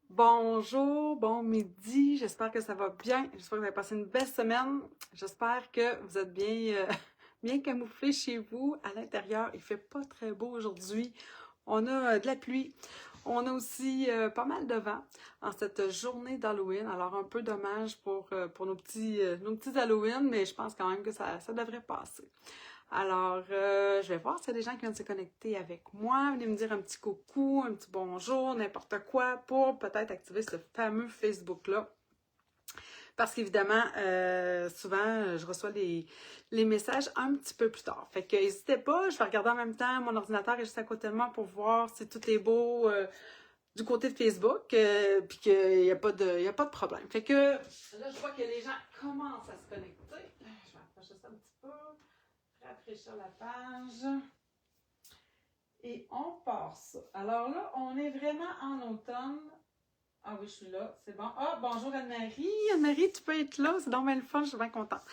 Bonjour, bon midi, j'espère que ça va bien, j'espère que vous avez passé une belle semaine, j'espère que vous êtes bien, bien camouflés chez vous, à l'intérieur, il fait pas très beau aujourd'hui, on a de la pluie, on a aussi pas mal de vent en cette journée d'Halloween, alors un peu dommage pour nos petits Halloween, mais je pense quand même que ça devrait passer. Alors, je vais voir s'il y a des gens qui viennent se connecter avec moi. Venez me dire un petit coucou, un petit bonjour, n'importe quoi pour peut-être activer ce fameux Facebook-là. Parce qu'évidemment, souvent, je reçois les messages un petit peu plus tard. Fait que n'hésitez pas, je vais regarder en même temps. Mon ordinateur est juste à côté de moi pour voir si tout est beau du côté de Facebook, puis qu'il n'y a y a pas de problème. Fait que là, je vois que les gens commencent à se connecter. Je vais approcher ça un petit peu. Rafraîchir la page. Et on passe. Alors là, on est vraiment en automne. Ah oui, je suis là, c'est bon. Ah, bonjour Anne-Marie. Anne-Marie, tu peux être là, c'est donc bien le fun, je suis bien contente.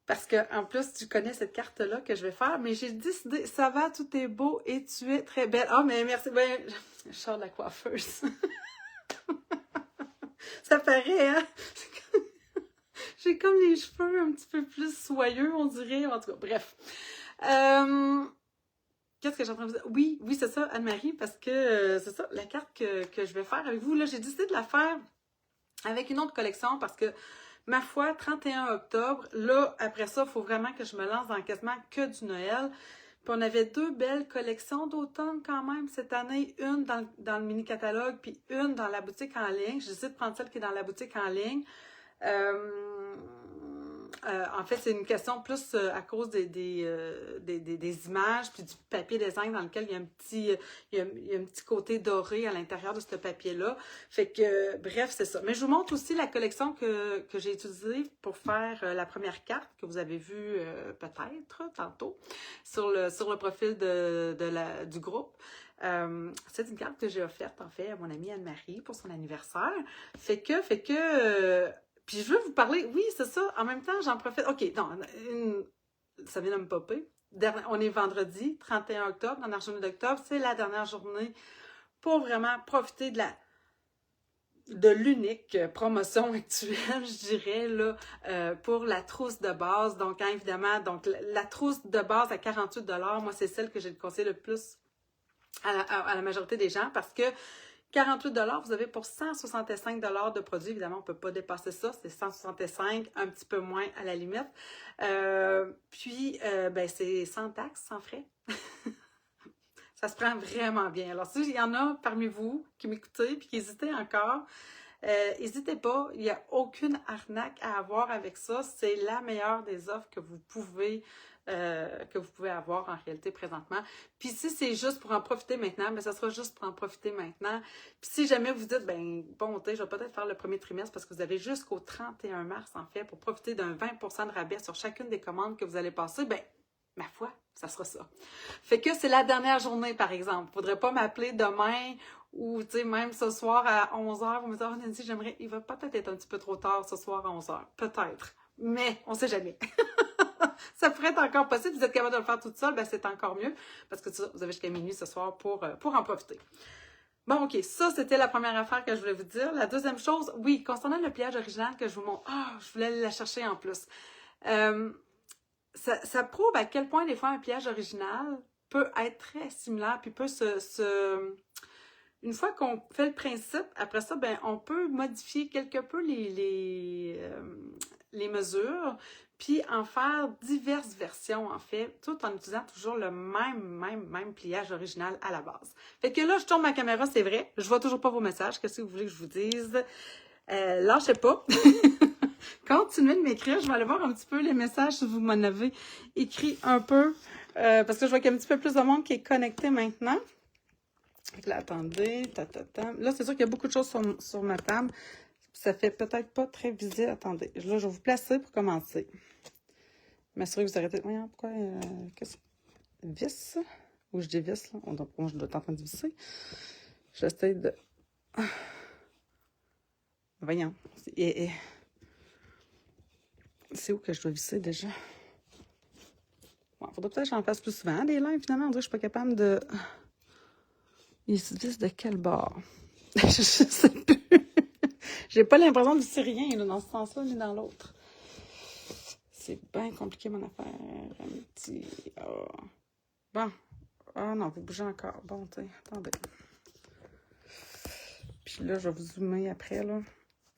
Parce que en plus, tu connais cette carte-là que je vais faire, mais j'ai décidé, ça va, tout est beau et tu es très belle. Ah, mais merci. Ben, je sors de la coiffeuse. Ça paraît, hein? J'ai comme les cheveux un petit peu plus soyeux, on dirait. En tout cas, bref. Qu'est-ce que j'ai en train de vous dire? Oui, oui, c'est ça, Anne-Marie, parce que c'est ça, la carte que je vais faire avec vous, là, j'ai décidé de la faire avec une autre collection parce que, ma foi, 31 octobre, là, après ça, il faut vraiment que je me lance dans quasiment que du Noël. Puis on avait deux belles collections d'automne quand même cette année, une dans le mini-catalogue, puis une dans la boutique en ligne. J'ai décidé de prendre celle qui est dans la boutique en ligne. En fait, c'est une question plus à cause des images puis du papier design dans lequel il y a il y a un petit côté doré à l'intérieur de ce papier-là. Fait que, bref, c'est ça. Mais je vous montre aussi la collection que j'ai utilisée pour faire la première carte que vous avez vue peut-être tantôt sur le profil du groupe. C'est une carte que j'ai offerte, en fait, à mon amie Anne-Marie pour son anniversaire. Puis je veux vous parler, oui, c'est ça, en même temps, j'en profite. OK, non, ça vient de me popper. On est vendredi, 31 octobre, dernière journée d'octobre, c'est la dernière journée pour vraiment profiter de l'unique promotion actuelle, je dirais, là, pour la trousse de base. Donc, hein, évidemment, donc la trousse de base à 48 $, moi, c'est celle que j'ai conseillé le plus à la majorité des gens parce que 48 $, vous avez pour 165 $ de produits. Évidemment, on ne peut pas dépasser ça. C'est 165, un petit peu moins à la limite. Ben, c'est sans taxes, sans frais. Ça se prend vraiment bien. Alors, s'il y en a parmi vous qui m'écoutez et qui hésitez encore, n'hésitez pas. Il n'y a aucune arnaque à avoir avec ça. C'est la meilleure des offres que vous pouvez avoir en réalité présentement. Puis si c'est juste pour en profiter maintenant, ben ça sera juste pour en profiter maintenant. Puis si jamais vous dites, ben bon, je vais peut-être faire le premier trimestre parce que vous avez jusqu'au 31 mars, en fait, pour profiter d'un 20% de rabais sur chacune des commandes que vous allez passer, ben ma foi, ça sera ça. Fait que c'est la dernière journée, par exemple. Il ne faudrait pas m'appeler demain ou, tu sais, même ce soir à 11h, vous me dites, oh Nancy, j'aimerais, il va peut-être être un petit peu trop tard ce soir à 11h. Peut-être. Mais on ne sait jamais. Ça pourrait être encore possible. Vous êtes capable de le faire toute seule, ben c'est encore mieux. Parce que vous avez jusqu'à minuit ce soir pour en profiter. Bon, OK, ça, c'était la première affaire que je voulais vous dire. La deuxième chose, oui, concernant le pliage original que je vous montre, je voulais aller la chercher en plus. Ça prouve à quel point, des fois, un pliage original peut être très similaire, puis peut une fois qu'on fait le principe, après ça, ben, on peut modifier quelque peu les mesures, puis en faire diverses versions, en fait, tout en utilisant toujours le même pliage original à la base. Fait que là, je tourne ma caméra, c'est vrai, je vois toujours pas vos messages, qu'est-ce que vous voulez que je vous dise? Lâchez pas! Continuez de m'écrire, je vais aller voir un petit peu les messages si vous m'en avez écrit un peu, parce que je vois qu'il y a un petit peu plus de monde qui est connecté maintenant. Là, attendez, Là, c'est sûr qu'il y a beaucoup de choses sur ma table. Ça fait peut-être pas très visible. Attendez, là, je vais vous placer pour commencer. M'assurer que vous arrêtez. Voyons, pourquoi... qu'est-ce... Vis? Ou je dévisse, là? Moi, je dois être en train de visser. J'essaie de... Voyons. C'est où que je dois visser, déjà? Bon, faudrait peut-être que j'en fasse plus souvent. Des lives, finalement, on dirait que je suis pas capable de... Ils se vissent de quel bord? Je sais plus. J'ai pas l'impression de c'est rien là, dans ce sens-là ni dans l'autre. C'est bien compliqué mon affaire. Un petit. Oh. Bon. Ah non, vous bougez encore. Bon, tu sais, attendez. Puis là, je vais vous zoomer après, là.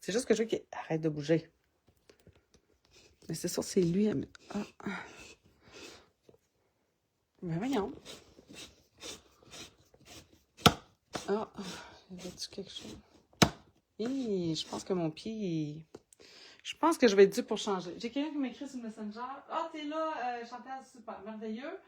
C'est juste que je veux qu'il arrête de bouger. Mais c'est sûr, c'est lui. Ah. Mais voyons. Ah. Y a-tu quelque chose? Et je pense que mon pied... Je pense que je vais être due pour changer. J'ai quelqu'un qui m'écrit sur Messenger. Ah, t'es là, Chantal, super, merveilleux.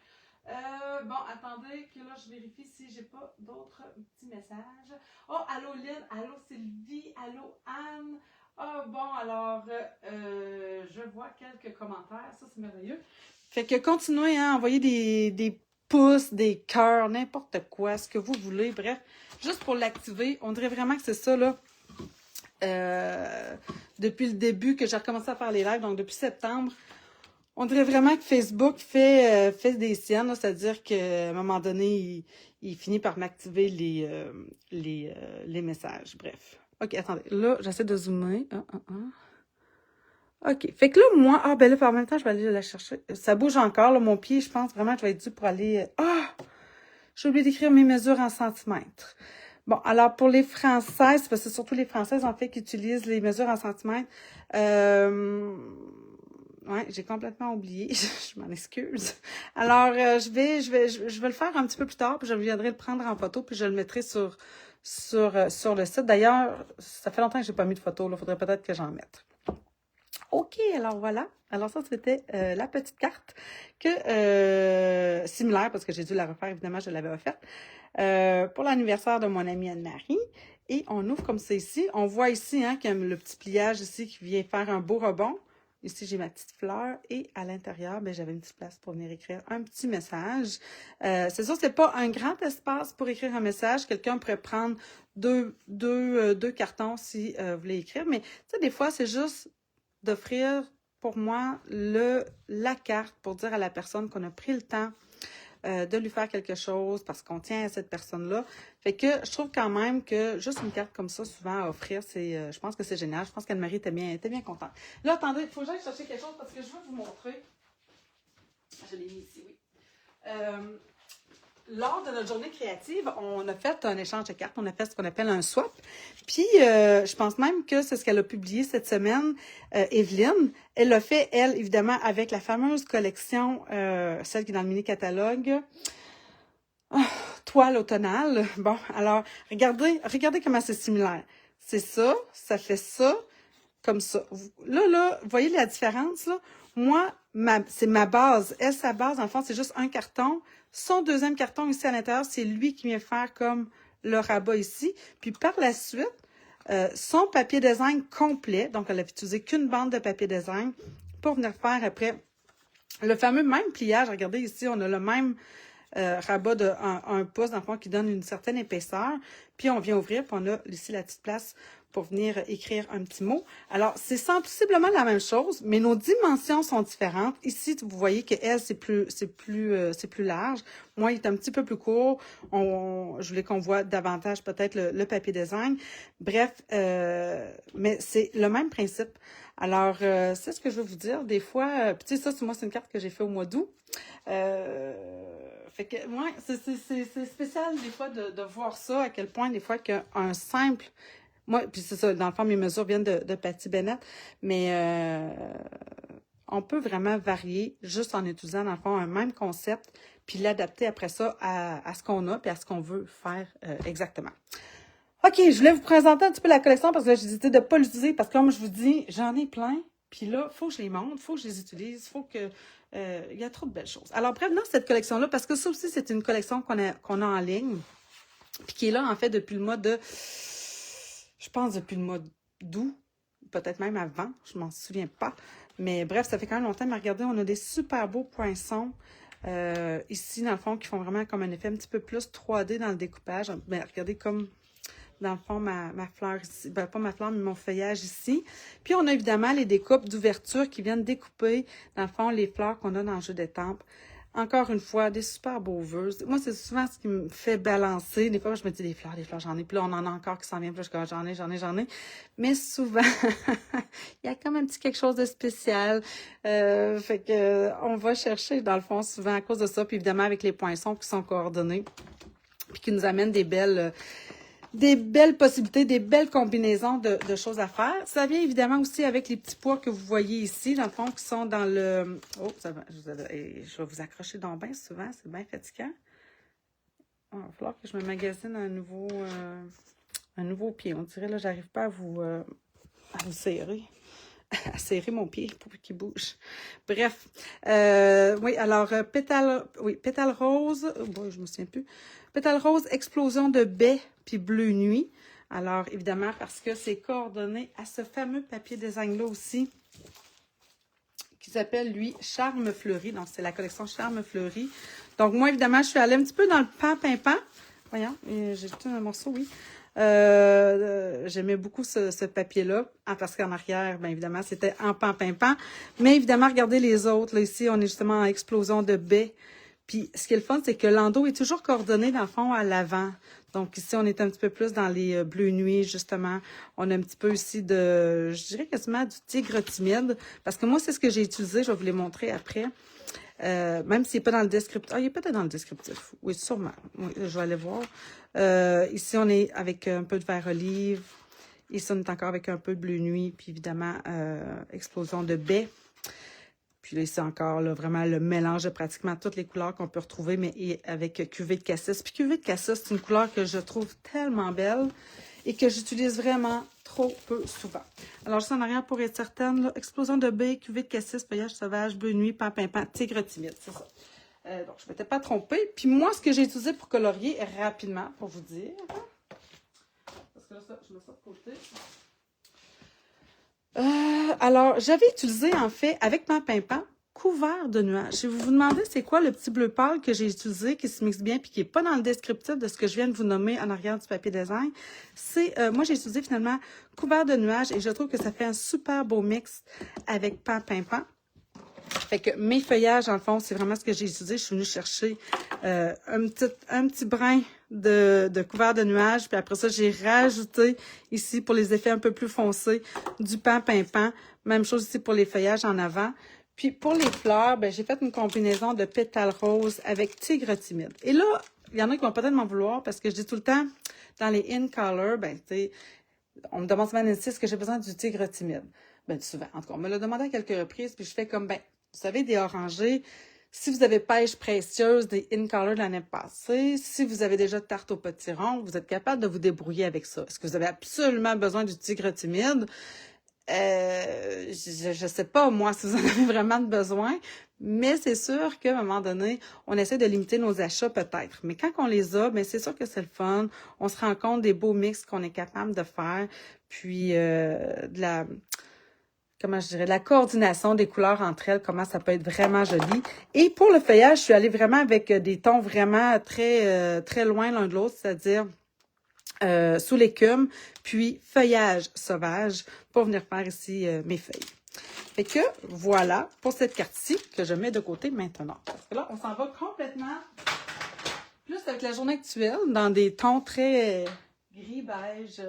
Bon, attendez que là, je vérifie si j'ai pas d'autres petits messages. Oh, allô Lynn, allô Sylvie, allô Anne. Ah, bon, alors, je vois quelques commentaires. Ça, c'est merveilleux. Fait que continuez, hein, envoyer des pouces, des cœurs, n'importe quoi, ce que vous voulez. Bref, juste pour l'activer. On dirait vraiment que c'est ça, là. Depuis le début que j'ai recommencé à faire les lives, donc depuis septembre, on dirait vraiment que Facebook fait des siennes, c'est-à-dire qu'à un moment donné, il finit par m'activer les messages. Bref. OK, attendez. Là, j'essaie de zoomer. OK. Fait que là, moi, ben là, en même temps, je vais aller la chercher. Ça bouge encore, là, mon pied. Je pense vraiment que je vais être due pour aller... j'ai oublié d'écrire mes mesures en centimètres. Bon, alors pour les Françaises, parce que c'est surtout les Françaises, en fait, qui utilisent les mesures en centimètres. Ouais, j'ai complètement oublié. Je m'en excuse. Alors, je vais le faire un petit peu plus tard, puis je viendrai le prendre en photo, puis je le mettrai sur le site. D'ailleurs, ça fait longtemps que j'ai pas mis de photo, là. Faudrait peut-être que j'en mette. OK, alors voilà. Alors ça, c'était la petite carte que similaire, parce que j'ai dû la refaire, évidemment, je l'avais offerte, pour l'anniversaire de mon amie Anne-Marie. Et on ouvre comme ça ici. On voit ici hein, qu'il y a le petit pliage ici qui vient faire un beau rebond. Ici, j'ai ma petite fleur et à l'intérieur, ben, j'avais une petite place pour venir écrire un petit message. C'est sûr, c'est pas un grand espace pour écrire un message. Quelqu'un pourrait prendre deux cartons si vous voulez écrire. Mais tu sais, des fois, c'est juste d'offrir pour moi la carte pour dire à la personne qu'on a pris le temps de lui faire quelque chose parce qu'on tient à cette personne-là. Fait que je trouve quand même que juste une carte comme ça, souvent à offrir, je pense que c'est génial. Je pense qu'Anne-Marie était bien contente. Là, attendez, il faut que j'aille chercher quelque chose parce que je veux vous montrer. Je l'ai mis ici, oui. Lors de notre journée créative, on a fait un échange de cartes. On a fait ce qu'on appelle un swap. Puis, je pense même que c'est ce qu'elle a publié cette semaine, Evelyne. Elle l'a fait, elle, évidemment, avec la fameuse collection, celle qui est dans le mini-catalogue, toile automnale. Bon, alors, regardez comment c'est similaire. C'est ça fait ça, comme ça. Là, vous voyez la différence, là? Moi, c'est ma base. Elle, sa base, dans le fond, c'est juste un carton. Son deuxième carton ici à l'intérieur, c'est lui qui vient faire comme le rabat ici. Puis par la suite, son papier design complet, donc elle a utilisé qu'une bande de papier design pour venir faire après le fameux même pliage. Regardez ici, on a le même rabat de 1 pouce, dans le fond, qui donne une certaine épaisseur. Puis on vient ouvrir, puis on a ici la petite place pour venir écrire un petit mot. Alors, c'est sensiblement la même chose, mais nos dimensions sont différentes. Ici, vous voyez que elle, c'est plus large. Moi, il est un petit peu plus court. Je voulais qu'on voit davantage peut-être le papier design. Bref, mais c'est le même principe. Alors, c'est ce que je veux vous dire. Des fois, puis tu sais, ça, moi, c'est une carte que j'ai fait au mois d'août. Fait que, ouais, c'est spécial des fois de voir ça, à quel point des fois qu'un simple... Moi, puis c'est ça, dans le fond, mes mesures viennent de Patty Bennett, mais on peut vraiment varier juste en utilisant, dans le fond, un même concept, puis l'adapter après ça à ce qu'on a, puis à ce qu'on veut faire exactement. OK, je voulais vous présenter un petit peu la collection, parce que j'ai décidé de ne pas l'utiliser, parce que comme je vous dis, j'en ai plein, puis là, il faut que je les montre, il faut que je les utilise, il faut que... il y a trop de belles choses. Alors, bref, dans cette collection-là, parce que ça aussi, c'est une collection qu'on a en ligne, puis qui est là, en fait, depuis le mois de... Je pense depuis le mois d'août, peut-être même avant, je m'en souviens pas. Mais bref, ça fait quand même longtemps. Mais regardez, on a des super beaux poinçons ici, dans le fond, qui font vraiment comme un effet un petit peu plus 3D dans le découpage. Mais regardez comme, dans le fond, ma fleur ici. Ben, pas ma fleur, mais mon feuillage ici. Puis, on a évidemment les découpes d'ouverture qui viennent découper, dans le fond, les fleurs qu'on a dans le jeu d'étampes Encore une fois, des super beaux vœux. Moi, c'est souvent ce qui me fait balancer. Des fois, je me dis des fleurs, j'en ai. Puis là, on en a encore qui s'en viennent. Puis là, je suis comme, j'en ai. Mais souvent, il y a quand même un petit quelque chose de spécial. Fait que on va chercher, dans le fond, souvent à cause de ça. Puis évidemment, avec les poinçons qui sont coordonnés. Puis qui nous amènent des belles possibilités, des belles combinaisons de choses à faire. Ça vient évidemment aussi avec les petits pois que vous voyez ici, dans le fond, qui sont dans le... Oh, je vais vous accrocher dans bain souvent, c'est bien fatigant. Oh, il va falloir que je me magasine un nouveau pied. On dirait, là, j'arrive pas à vous serrer. À serrer mon pied pour qu'il bouge. Bref. Oui, alors, pétale rose. Bon, je me souviens plus. Pétale rose, explosion de baie, puis bleu nuit. Alors, évidemment, parce que c'est coordonné à ce fameux papier design-là aussi, qui s'appelle, lui, Charme Fleuri. Donc, c'est la collection Charme Fleuri. Donc, moi, évidemment, je suis allée un petit peu dans le pan-pimpant. Voyons, j'ai tout un morceau, oui. J'aimais beaucoup ce papier-là, parce qu'en arrière, bien évidemment, c'était en pan-pimpant. Mais évidemment, regardez les autres. Là, ici, on est justement en explosion de baies. Puis, ce qui est le fun, c'est que l'endos est toujours coordonné, dans le fond, à l'avant. Donc, ici, on est un petit peu plus dans les bleus nuits, justement. On a un petit peu ici je dirais quasiment du tigre timide. Parce que moi, c'est ce que j'ai utilisé. Je vais vous les montrer après. Même s'il n'est pas dans le descriptif. Ah, il est peut-être dans le descriptif. Oui, sûrement. Oui, je vais aller voir. Ici, on est avec un peu de vert olive. Ici, on est encore avec un peu de bleu nuit. Puis, évidemment, explosion de baies. Puis là, c'est encore là, vraiment le mélange de pratiquement toutes les couleurs qu'on peut retrouver, mais avec cuvée de cassis. Puis cuvée de cassis, c'est une couleur que je trouve tellement belle et que j'utilise vraiment trop peu souvent. Alors, juste en arrière pour être certaine, là, explosion de baie, cuvée de cassis, feuillage sauvage, bleu nuit, pan-pimpant, tigre timide, c'est ça. Donc, je ne m'étais pas trompée. Puis moi, ce que j'ai utilisé pour colorier, rapidement, pour vous dire, parce que là, ça, je mets ça de côté. Alors, j'avais utilisé, en fait, avec ma pimpant, couvert de nuages. Si vous vous demandez c'est quoi le petit bleu pâle que j'ai utilisé, qui se mixe bien, puis qui n'est pas dans le descriptif de ce que je viens de vous nommer en arrière du papier design, c'est, moi, j'ai utilisé finalement couvert de nuages, et je trouve que ça fait un super beau mix avec pan pimpant. Fait que mes feuillages, dans le fond, c'est vraiment ce que j'ai utilisé. Je suis venue chercher un petit brin de couvert de nuages. Puis après ça, j'ai rajouté ici, pour les effets un peu plus foncés, du pan pimpant. Même chose ici pour les feuillages en avant. Puis pour les fleurs, ben, j'ai fait une combinaison de pétales roses avec tigre timide. Et là, il y en a qui vont peut-être m'en vouloir parce que je dis tout le temps, dans les in color, ben, tu sais, on me demande souvent, Nancy, est-ce que j'ai besoin du tigre timide? Ben, souvent. En tout cas, on me l'a demandé à quelques reprises, puis je fais comme, ben, vous savez, des orangés, si vous avez pêche précieuse, des in-color de l'année passée, si vous avez déjà tarte au potiron, vous êtes capable de vous débrouiller avec ça. Est-ce que vous avez absolument besoin du tigre timide? Je sais pas, moi, si vous en avez vraiment besoin, mais c'est sûr qu'à un moment donné, on essaie de limiter nos achats peut-être. Mais quand on les a, ben c'est sûr que c'est le fun. On se rend compte des beaux mix qu'on est capable de faire, puis comment je dirais, la coordination des couleurs entre elles, comment ça peut être vraiment joli. Et pour le feuillage, je suis allée vraiment avec des tons vraiment très loin l'un de l'autre, c'est-à-dire sous l'écume, puis feuillage sauvage pour venir faire ici mes feuilles. Fait que voilà pour cette carte-ci que je mets de côté maintenant. Parce que là, on s'en va complètement plus avec la journée actuelle, dans des tons très gris-beige.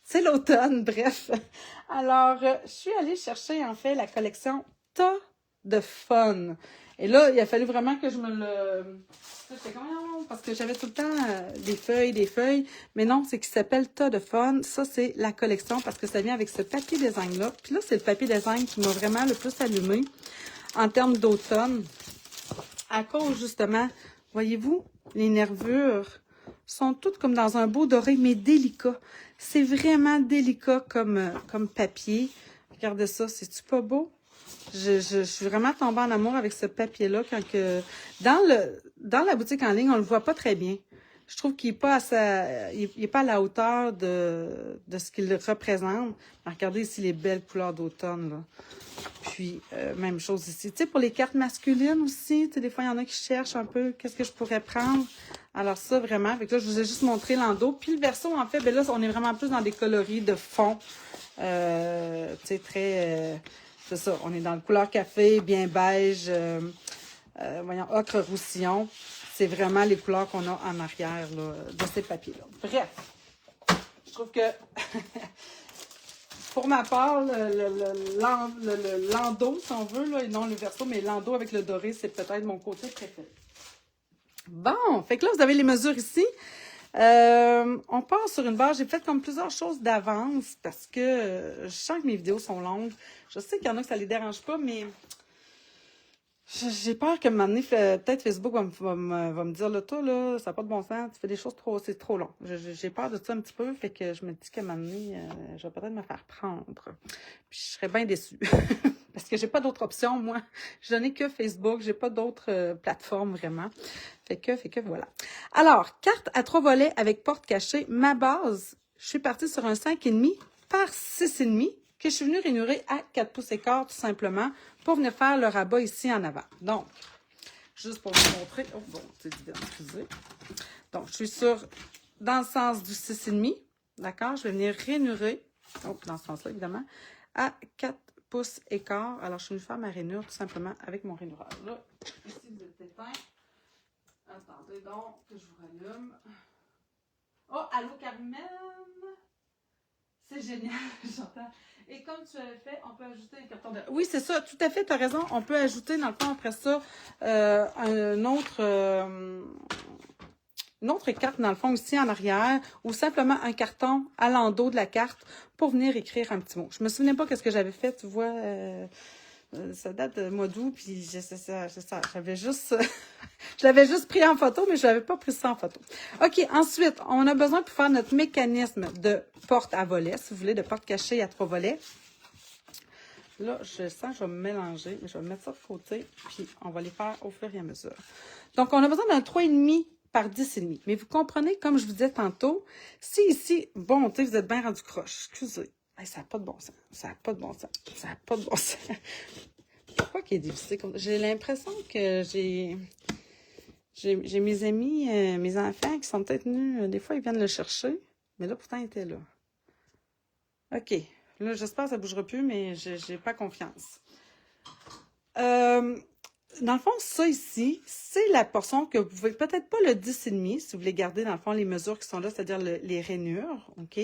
C'est l'automne, bref. Alors, je suis allée chercher, en fait, la collection Tas de Fun. Et là, il a fallu vraiment que je me le... J'étais comme, non, parce que j'avais tout le temps des feuilles. Mais non, c'est qui s'appelle Tas de Fun. Ça, c'est la collection parce que ça vient avec ce papier design-là. Puis là, c'est le papier design qui m'a vraiment le plus allumé en termes d'automne. À cause, justement, voyez-vous, les nervures sont toutes comme dans un beau doré, mais délicat. C'est vraiment délicat comme papier. Regardez ça, c'est-tu pas beau? Je suis vraiment tombée en amour avec ce papier-là. Dans la boutique en ligne, on le voit pas très bien. Je trouve qu'il n'est pas, à la hauteur de ce qu'il représente. Regardez ici les belles couleurs d'automne, là. Puis, même chose ici. Tu sais, pour les cartes masculines aussi, tu sais, des fois, il y en a qui cherchent un peu qu'est-ce que je pourrais prendre. Alors ça, vraiment, avec là, je vous ai juste montré l'endos. Puis le verso, en fait, ben là, on est vraiment plus dans des coloris de fond. Tu sais, très... c'est ça, on est dans le couleur café, bien beige. voyons, ocre roussillon. C'est vraiment les couleurs qu'on a en arrière là, de ces papiers-là. Bref, je trouve que pour ma part, le landau, si on veut, là, et non le verso, mais landau avec le doré, c'est peut-être mon côté préféré. Bon, fait que là, vous avez les mesures ici. On part sur une base. J'ai fait comme plusieurs choses d'avance parce que je sens que mes vidéos sont longues. Je sais qu'il y en a que ça les dérange pas, mais j'ai peur que m'amener, peut-être Facebook va me dire, là, toi, là, ça n'a pas de bon sens, tu fais des choses c'est trop long. J'ai peur de ça un petit peu, fait que je me dis qu'à m'amener, je vais peut-être me faire prendre. Puis je serais bien déçue. Parce que j'ai pas d'autre option, moi. Je n'ai que Facebook, j'ai pas d'autres plateformes vraiment. Fait que voilà. Alors, carte à 3 volets avec porte cachée. Ma base, je suis partie sur un 5,5 par 6,5 que je suis venue rainurer à 4 pouces et quart, tout simplement, pour venir faire le rabat ici en avant. Donc, juste pour vous montrer. Oh, bon, c'est évident, excusez. Donc, je suis dans le sens du 6,5. D'accord? Je vais venir rainurer, dans ce sens-là, évidemment, à 4 pouces et quart. Alors, je suis venue faire ma rainure, tout simplement, avec mon rainureur. Là, ici, vous êtes éteint. Attendez donc que je vous rallume. Oh, allô, Carmen! C'est génial, j'entends. Et comme tu avais fait, on peut ajouter un carton de... Oui, c'est ça, tout à fait, tu as raison. On peut ajouter, dans le fond, après ça, une autre carte, dans le fond, ici en arrière, ou simplement un carton à l'endos de la carte pour venir écrire un petit mot. Je me souviens pas qu'est-ce que j'avais fait, tu vois... ça date de mois d'août, puis c'est ça. J'avais juste... je l'avais juste pris en photo, mais je n'avais pas pris ça en photo. OK, ensuite, on a besoin pour faire notre mécanisme de porte à volets, si vous voulez, de porte cachée à 3 volets. Là, je sens que je vais me mélanger, mais je vais mettre ça de côté, puis on va les faire au fur et à mesure. Donc, on a besoin d'un 3,5 par 10,5. Mais vous comprenez, comme je vous disais tantôt, si ici, bon, tu sais, vous êtes bien rendu croche, excusez. Hey, ça n'a pas de bon sens. Ça n'a pas de bon sens. Ça n'a pas de bon sens. Pourquoi qu'il est difficile comme ça? J'ai l'impression que j'ai mes amis, mes enfants qui sont peut-être venus, des fois ils viennent le chercher, mais là pourtant ils étaient là. OK. Là, j'espère que ça ne bougera plus, mais j'ai pas confiance. Dans le fond, ça ici, c'est la portion que vous pouvez, peut-être pas le 10,5, si vous voulez garder, dans le fond, les mesures qui sont là, c'est-à-dire les rainures, OK?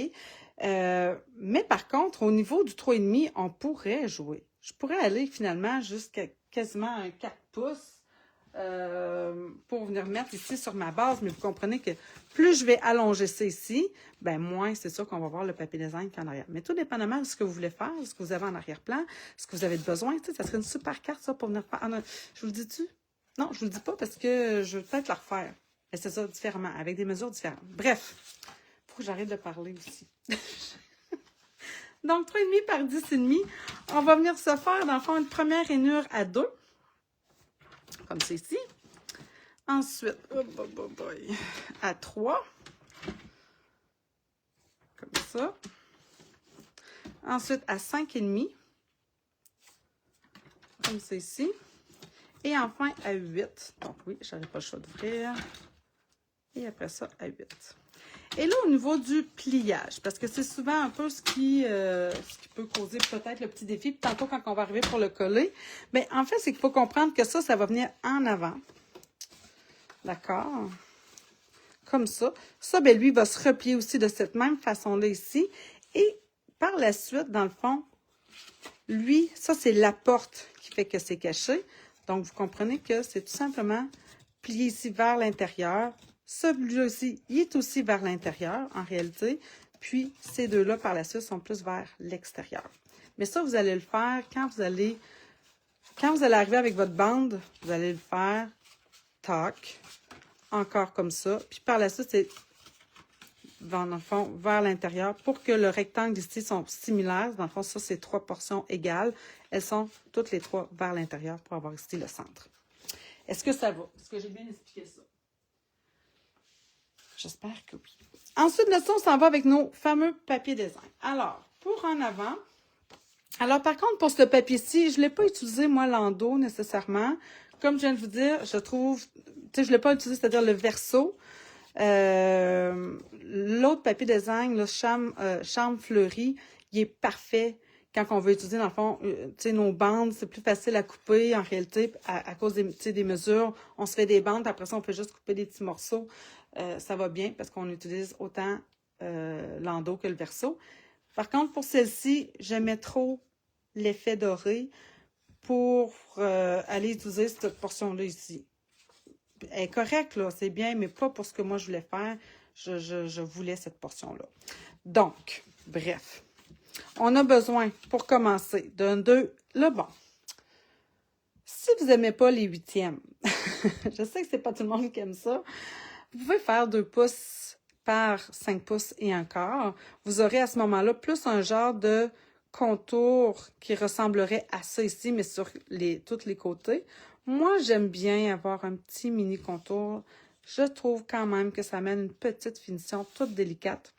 Mais par contre, au niveau du 3,5, on pourrait jouer. Je pourrais aller finalement jusqu'à quasiment un 4 pouces pour venir mettre ici sur ma base, mais vous comprenez que plus je vais allonger ça ici, ben moins c'est sûr qu'on va voir le papier design en arrière. Mais tout dépendamment de ce que vous voulez faire, ce que vous avez en arrière-plan, ce que vous avez besoin, tu sais, ça serait une super carte ça pour venir faire. Ah, non, je vous le dis-tu? Non, je vous le dis pas parce que je veux peut-être la refaire. Mais c'est ça, différemment, avec des mesures différentes. Bref, il faut que j'arrête de parler aussi. Donc, 3,5 par 10,5, on va venir se faire, dans le fond, une première rainure à 2. Comme c'est ici. Ensuite, à 3. Comme ça. Ensuite, à 5,5. Comme c'est ici. Et enfin, à 8. Donc oui, je n'avais pas le choix d'ouvrir. Et après ça, à 8. Et là, au niveau du pliage, parce que c'est souvent un peu ce qui peut causer peut-être le petit défi. Puis tantôt, quand on va arriver pour le coller, mais en fait, c'est qu'il faut comprendre que ça va venir en avant. D'accord? Comme ça. Ça, ben lui, va se replier aussi de cette même façon-là ici. Et par la suite, dans le fond, lui, ça, c'est la porte qui fait que c'est caché. Donc, vous comprenez que c'est tout simplement plié ici vers l'intérieur. Celui-là aussi, il est aussi vers l'intérieur, en réalité. Puis, ces deux-là, par la suite, sont plus vers l'extérieur. Mais ça, vous allez le faire quand vous allez arriver avec votre bande, vous allez le faire, tac, encore comme ça. Puis, par la suite, c'est dans le fond, vers l'intérieur pour que le rectangle ici sont similaires. Dans le fond, ça, c'est 3 portions égales. Elles sont toutes les 3 vers l'intérieur pour avoir ici le centre. Est-ce que ça va? Est-ce que j'ai bien expliqué ça? J'espère que oui. Ensuite de ça, on s'en va avec nos fameux papiers design. Alors, pour en avant, alors par contre, pour ce papier-ci, je ne l'ai pas utilisé, moi, l'endos nécessairement. Comme je viens de vous dire, je trouve, tu sais, je ne l'ai pas utilisé, c'est-à-dire le verso. L'autre papier design, le chambre fleurie, il est parfait quand on veut utiliser, dans le fond, tu sais, nos bandes, c'est plus facile à couper, en réalité, à cause des, tu sais, des mesures. On se fait des bandes, après ça, on fait juste couper des petits morceaux. Ça va bien, parce qu'on utilise autant l'endo que le verso. Par contre, pour celle-ci, j'aimais trop l'effet doré pour aller utiliser cette portion-là ici. Elle est correcte, là, c'est bien, mais pas pour ce que moi je voulais faire. Je voulais cette portion-là. Donc, bref. On a besoin, pour commencer, d'un 2. Là, bon. Si vous n'aimez pas les huitièmes, je sais que c'est pas tout le monde qui aime ça, vous pouvez faire 2 pouces par 5 pouces et un quart. Vous aurez à ce moment-là plus un genre de contour qui ressemblerait à ça ici, mais sur tous les côtés. Moi, j'aime bien avoir un petit mini contour. Je trouve quand même que ça amène une petite finition toute délicate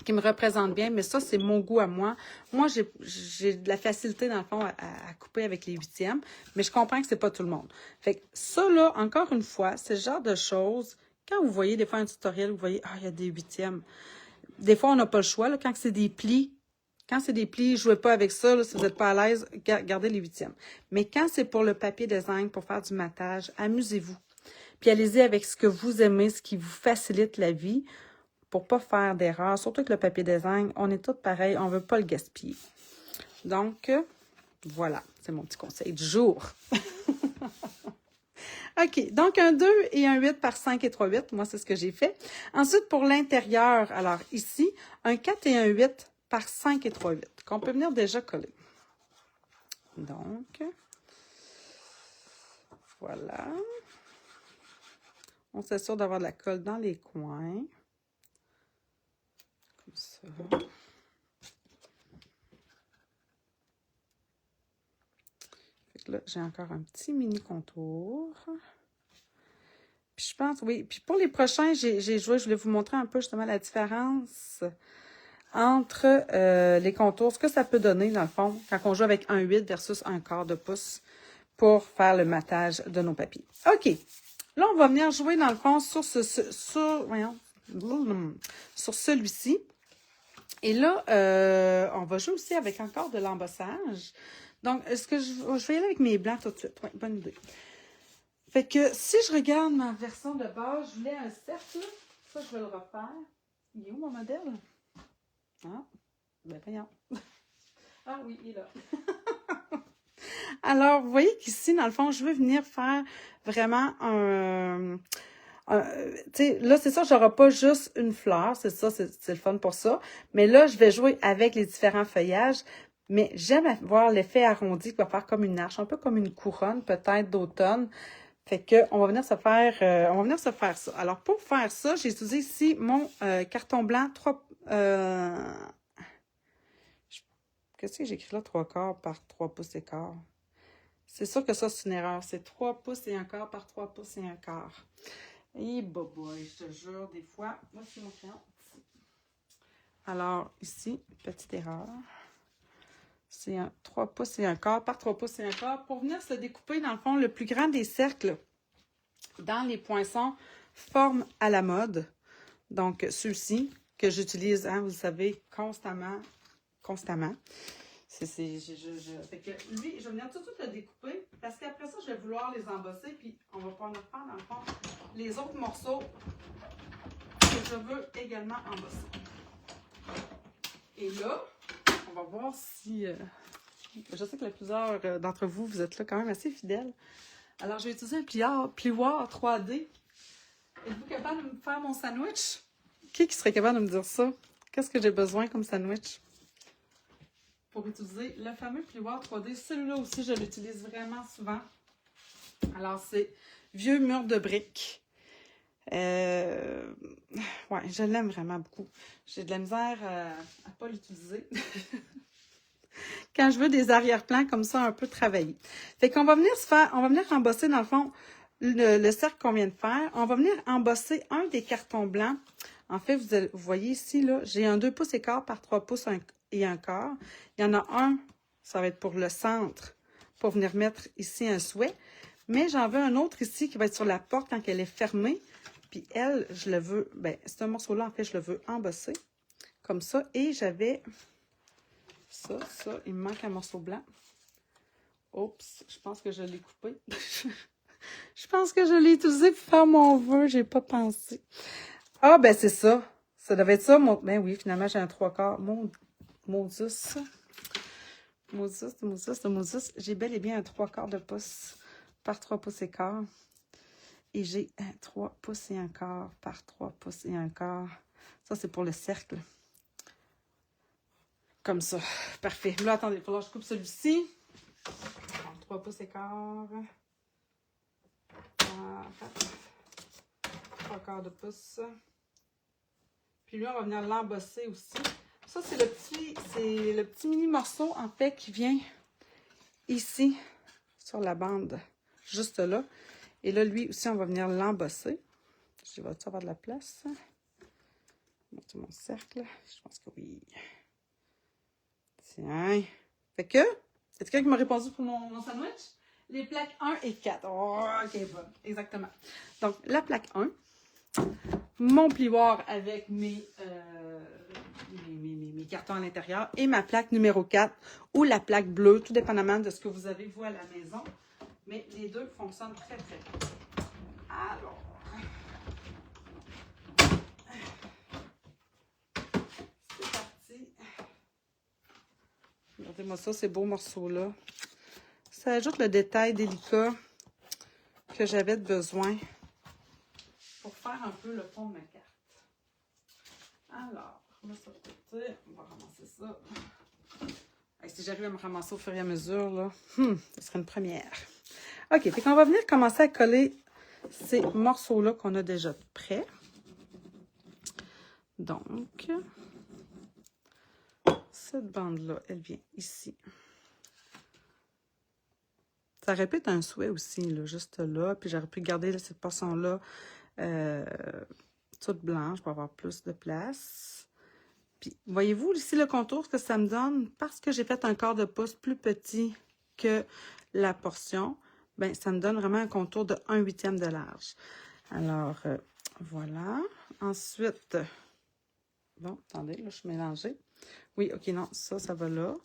qui me représente bien, mais ça, c'est mon goût à moi. Moi, j'ai de la facilité, dans le fond, à couper avec les huitièmes, mais je comprends que c'est pas tout le monde. Fait que ça, là, encore une fois, c'est le genre de choses, quand vous voyez des fois un tutoriel, vous voyez, ah, il y a des huitièmes. Des fois, on n'a pas le choix, là, quand c'est des plis. Quand c'est des plis, jouez pas avec ça, là, si vous n'êtes pas à l'aise, gardez les huitièmes. Mais quand c'est pour le papier design, pour faire du matage, amusez-vous. Puis allez-y avec ce que vous aimez, ce qui vous facilite la vie, pour ne pas faire d'erreur. Surtout que le papier design, on est tous pareils, on ne veut pas le gaspiller. Donc, voilà, c'est mon petit conseil du jour. OK, donc un 2 et un 8 par 5 et 3, 8. Moi, c'est ce que j'ai fait. Ensuite, pour l'intérieur, alors ici, un 4 et un 8 par 5 et 3, 8, qu'on peut venir déjà coller. Donc, voilà. On s'assure d'avoir de la colle dans les coins. Comme ça. Fait que là, j'ai encore un petit mini contour. Puis je pense, oui. Puis pour les prochains, j'ai joué, je voulais vous montrer un peu justement la différence entre les contours, ce que ça peut donner dans le fond, quand on joue avec un 8 versus un quart de pouce pour faire le matage de nos papiers. OK. Là, on va venir jouer dans le fond sur sur celui-ci. Et là, on va jouer aussi avec encore de l'embossage. Donc, est-ce que je vais y aller avec mes blancs tout de suite? Oui, bonne idée. Fait que si je regarde ma version de base, je voulais un cercle. Ça, je vais le refaire. Il est où mon modèle? Ah, ben voyons. Ah oui, il est là. Alors, vous voyez qu'ici, dans le fond, je veux venir faire vraiment tu sais, là, c'est ça, j'aurai pas juste une fleur, c'est ça, c'est le fun pour ça. Mais là, je vais jouer avec les différents feuillages. Mais j'aime avoir l'effet arrondi qui va faire comme une arche, un peu comme une couronne, peut-être d'automne. Fait que on va venir se faire ça. Alors, pour faire ça, j'ai utilisé ici mon carton blanc 3. Qu'est-ce que j'ai écrit là? 3 quarts par 3 pouces et quart. C'est sûr que ça, c'est une erreur. C'est 3 pouces et un quart par 3 pouces et un quart. Et boy, je te jure, des fois, moi, c'est mon crayon. Alors, ici, petite erreur. C'est un 3 pouces et un quart par 3 pouces et un quart pour venir se découper, dans le fond, le plus grand des cercles dans les poinçons forme à la mode. Donc, ceux-ci que j'utilise, hein, vous le savez, constamment. Fait que lui, je vais venir tout de suite le découper parce qu'après ça, je vais vouloir les embosser puis on va pouvoir faire, dans le fond, les autres morceaux que je veux également embosser. Et là, on va voir si... je sais que plusieurs d'entre vous, vous êtes là quand même assez fidèles. Alors, je vais utiliser un plioir 3D. Êtes-vous capable de me faire mon sandwich? Qui serait capable de me dire ça? Qu'est-ce que j'ai besoin comme sandwich? Pour utiliser le fameux plioir 3D. Celui-là aussi, je l'utilise vraiment souvent. Alors, c'est vieux mur de briques. Ouais, je l'aime vraiment beaucoup. J'ai de la misère à ne pas l'utiliser. Quand je veux des arrière-plans comme ça, un peu travaillés. Fait qu'on va venir embosser, dans le fond, le cercle qu'on vient de faire. On va venir embosser un des cartons blancs. En fait, vous voyez ici, là, j'ai un 2 pouces et quart par 3 pouces et un quart. Il y en a un, ça va être pour le centre, pour venir mettre ici un souhait. Mais j'en veux un autre ici qui va être sur la porte quand elle est fermée. Puis elle, je le veux, ben, c'est un morceau-là, en fait, je le veux embosser. Comme ça. Et j'avais Ça, il me manque un morceau blanc. Oups, je pense que je l'ai coupé. Je pense que je l'ai utilisé pour faire mon vœu, j'ai pas pensé. Ah, ben c'est ça. Ça devait être ça, mon... Ben oui, finalement, j'ai un 3/4. Maudus. Maudus. J'ai bel et bien un 3/4 de pouce par 3 pouces et quart. Et j'ai un 3 pouces et un quart par 3 pouces et un quart. Ça, c'est pour le cercle. Comme ça. Parfait. Là, attendez, il va falloir que je coupe celui-ci. 3 pouces et quart. 3/4 de pouce. Puis lui, on va venir l'embosser aussi. Ça, c'est le petit mini morceau, en fait, qui vient ici, sur la bande, juste là. Et là, lui aussi, on va venir l'embosser. Je vais avoir de la place. Monter mon cercle. Je pense que oui. Tiens. Fait que, c'est quelqu'un qui m'a répondu pour mon sandwich? Les plaques 1 et 4. Oh, ok, bon. Exactement. Donc, la plaque 1. Mon plioir avec mes cartons à l'intérieur et ma plaque numéro 4 ou la plaque bleue, tout dépendamment de ce que vous avez, vous, à la maison. Mais les deux fonctionnent très, très bien. Alors, c'est parti. Regardez-moi ça, ces beaux morceaux-là. Ça ajoute le détail délicat que j'avais besoin pour faire un peu le fond de ma carte. Alors, on va ça de côté. On va ramasser ça. Et si j'arrive à me ramasser au fur et à mesure, là, ce serait une première. OK, fait qu'on va venir commencer à coller ces morceaux-là qu'on a déjà prêts. Donc, cette bande-là, elle vient ici. Ça aurait pu être un souhait aussi, là, juste là. Puis j'aurais pu garder là, cette portion-là toute blanche pour avoir plus de place. Puis, voyez-vous ici le contour, ce que ça me donne? Parce que j'ai fait un quart de pouce plus petit que la portion, ben ça me donne vraiment un contour de 1/8 de large. Alors, voilà. Ensuite, bon, attendez, là, je suis mélangée. Oui, OK, non, ça va là.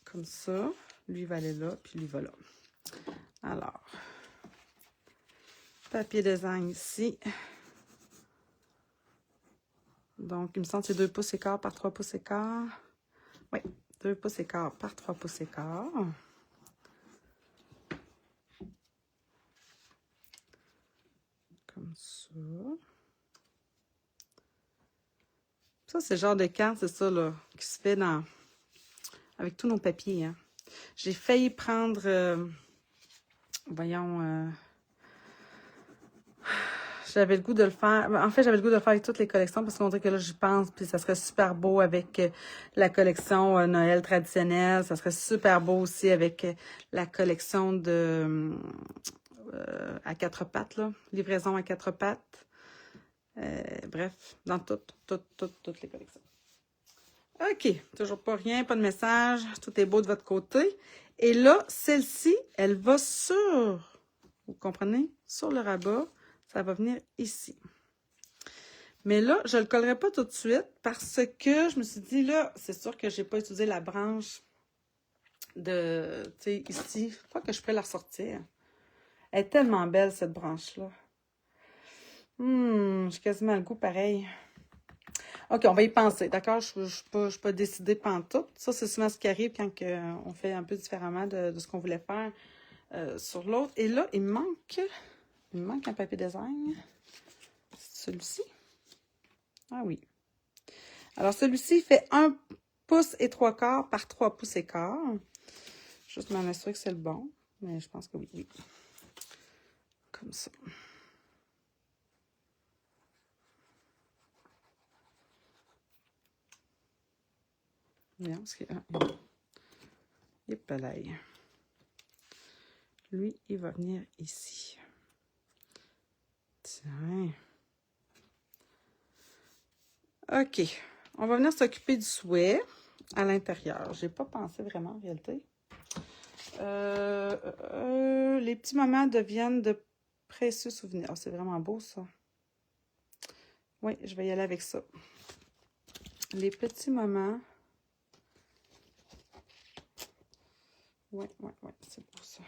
Comme ça. Lui va aller là, puis lui va là. Alors, papier design ici. Donc, il me semble que c'est 2 pouces et quart par 3 pouces et quart. Oui, 2 pouces et quart par 3 pouces et quart. Comme ça. Ça, c'est le genre de carte, c'est ça, là, qui se fait avec tous nos papiers. Hein. J'ai failli prendre, voyons, j'avais le goût de le faire. En fait, j'avais le goût de le faire avec toutes les collections parce qu'on dirait que là, j'y pense, puis ça serait super beau avec la collection Noël traditionnelle. Ça serait super beau aussi avec la collection de à 4 pattes, là. Livraison à 4 pattes. Bref, dans toutes les collections. OK, toujours pas rien, pas de message. Tout est beau de votre côté. Et là, celle-ci, elle va sur, vous comprenez, sur le rabat. Ça va venir ici. Mais là, je ne le collerai pas tout de suite parce que je me suis dit, là, c'est sûr que je n'ai pas utilisé la branche de, tu sais, ici. Je crois que je pourrais la ressortir. Elle est tellement belle, cette branche-là. J'ai quasiment le goût pareil. OK, on va y penser, d'accord? Je ne suis pas décidée pantoute. Ça, c'est souvent ce qui arrive quand on fait un peu différemment de ce qu'on voulait faire sur l'autre. Et là, il me manque un papier design. C'est celui-ci. Ah oui. Alors, celui-ci fait 1 pouce et 3/4 par 3 pouces et quart. Juste m'en assurer que c'est le bon. Mais je pense que oui. Comme ça. Bien, parce que... Yep, lui, il va venir ici. Tiens. OK. On va venir s'occuper du souhait à l'intérieur. J'ai pas pensé vraiment en réalité. Les petits moments deviennent de précieux souvenirs. Oh, c'est vraiment beau, ça. Oui, je vais y aller avec ça. Les petits moments Ouais, c'est pour ça.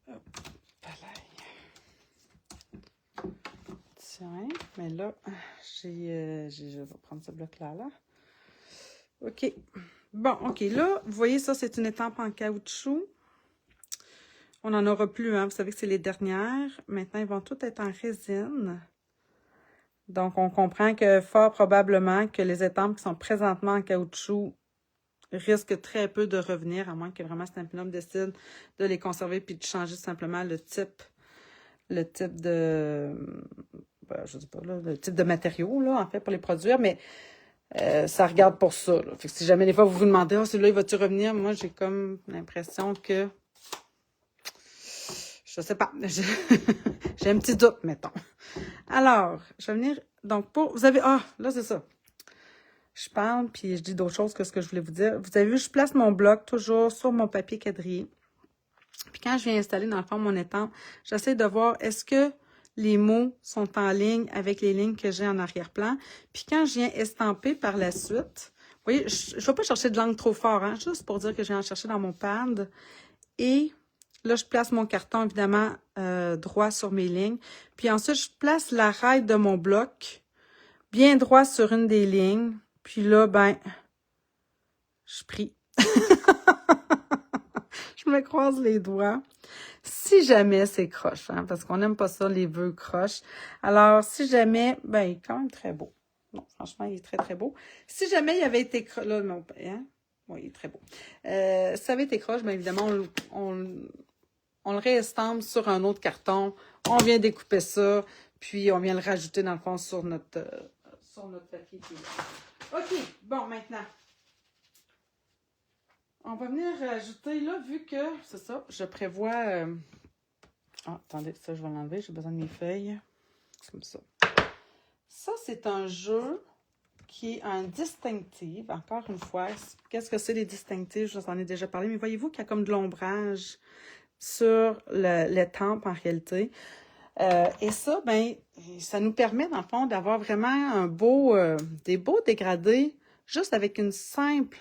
Hop, tiens, mais là, je vais prendre ce bloc-là, là. OK. Bon, OK, là, vous voyez, ça, c'est une étampe en caoutchouc. On n'en aura plus, hein. Vous savez que c'est les dernières. Maintenant, ils vont toutes être en résine. Donc, on comprend que fort probablement que les étampes qui sont présentement en caoutchouc risquent très peu de revenir, à moins que vraiment Stampin' Up décide de les conserver puis de changer simplement le type de, ben, je sais pas, là, le type de matériaux, là, en fait, pour les produire, mais ça regarde pour ça, là. Fait que si jamais des fois vous vous demandez, oh, celui-là, il va-tu revenir? Moi, j'ai comme l'impression que, je sais pas, j'ai un petit doute, mettons. Alors, je vais venir, donc vous avez, là, c'est ça. Je parle, puis je dis d'autres choses que ce que je voulais vous dire. Vous avez vu, je place mon bloc toujours sur mon papier quadrillé. Puis quand je viens installer, dans le fond, mon étampe, j'essaie de voir est-ce que les mots sont en ligne avec les lignes que j'ai en arrière-plan. Puis quand je viens estamper par la suite, vous voyez, je ne vais pas chercher de l'angle trop fort, hein, juste pour dire que je viens en chercher dans mon pad. Et là, je place mon carton, évidemment, droit sur mes lignes. Puis ensuite, je place la raille de mon bloc bien droit sur une des lignes. Puis là, ben, je prie. Je me croise les doigts. Si jamais c'est croche, hein, parce qu'on n'aime pas ça, les vœux croches. Alors, si jamais, ben, il est quand même très beau. Non, franchement, il est très, très beau. Si jamais il avait été croche, là, non, hein? Oui, il est très beau. Si ça avait été croche, bien évidemment, on le réestampe sur un autre carton. On vient découper ça, puis on vient le rajouter, dans le fond, sur notre papier qui est là. OK, bon, maintenant. On va venir rajouter, là, vu que, c'est ça, je prévois... attendez, ça, je vais l'enlever, j'ai besoin de mes feuilles. Comme ça. Ça, c'est un jeu qui est un distinctive. Encore une fois, qu'est-ce que c'est les distinctives? Je vous en ai déjà parlé, mais voyez-vous qu'il y a comme de l'ombrage sur l'étampe, en réalité. Et ça, ben, ça nous permet, dans le fond, d'avoir vraiment des beaux dégradés, juste avec une simple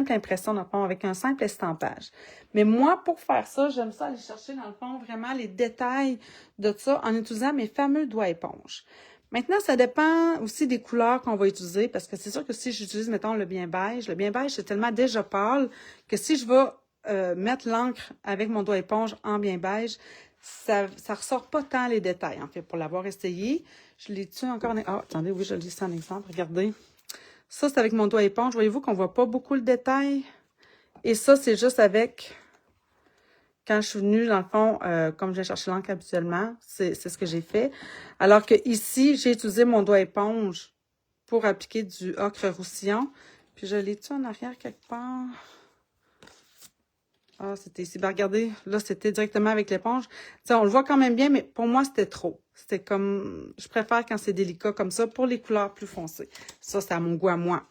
impression, dans le fond, avec un simple estampage. Mais moi, pour faire ça, j'aime ça aller chercher, dans le fond, vraiment les détails de ça en utilisant mes fameux doigts éponges. Maintenant, ça dépend aussi des couleurs qu'on va utiliser, parce que c'est sûr que si j'utilise, mettons, le bien beige, c'est tellement déjà pâle que si je vais mettre l'encre avec mon doigt éponge en bien beige, ça ressort pas tant les détails, en fait, pour l'avoir essayé. Je l'ai tué encore... attendez, oui, je le dis ça en exemple, regardez. Ça, c'est avec mon doigt éponge. Voyez-vous qu'on ne voit pas beaucoup le détail? Et ça, c'est juste avec, quand je suis venue, dans le fond, comme je viens chercher l'encre habituellement, c'est ce que j'ai fait. Alors que ici, j'ai utilisé mon doigt éponge pour appliquer du ocre roussillon. Puis je l'ai tué en arrière quelque part. Ah, c'était ici. Ben, regardez, là, c'était directement avec l'éponge. On le voit quand même bien, mais pour moi, c'était trop. C'était comme... Je préfère quand c'est délicat comme ça pour les couleurs plus foncées. Ça, c'est à mon goût à moi.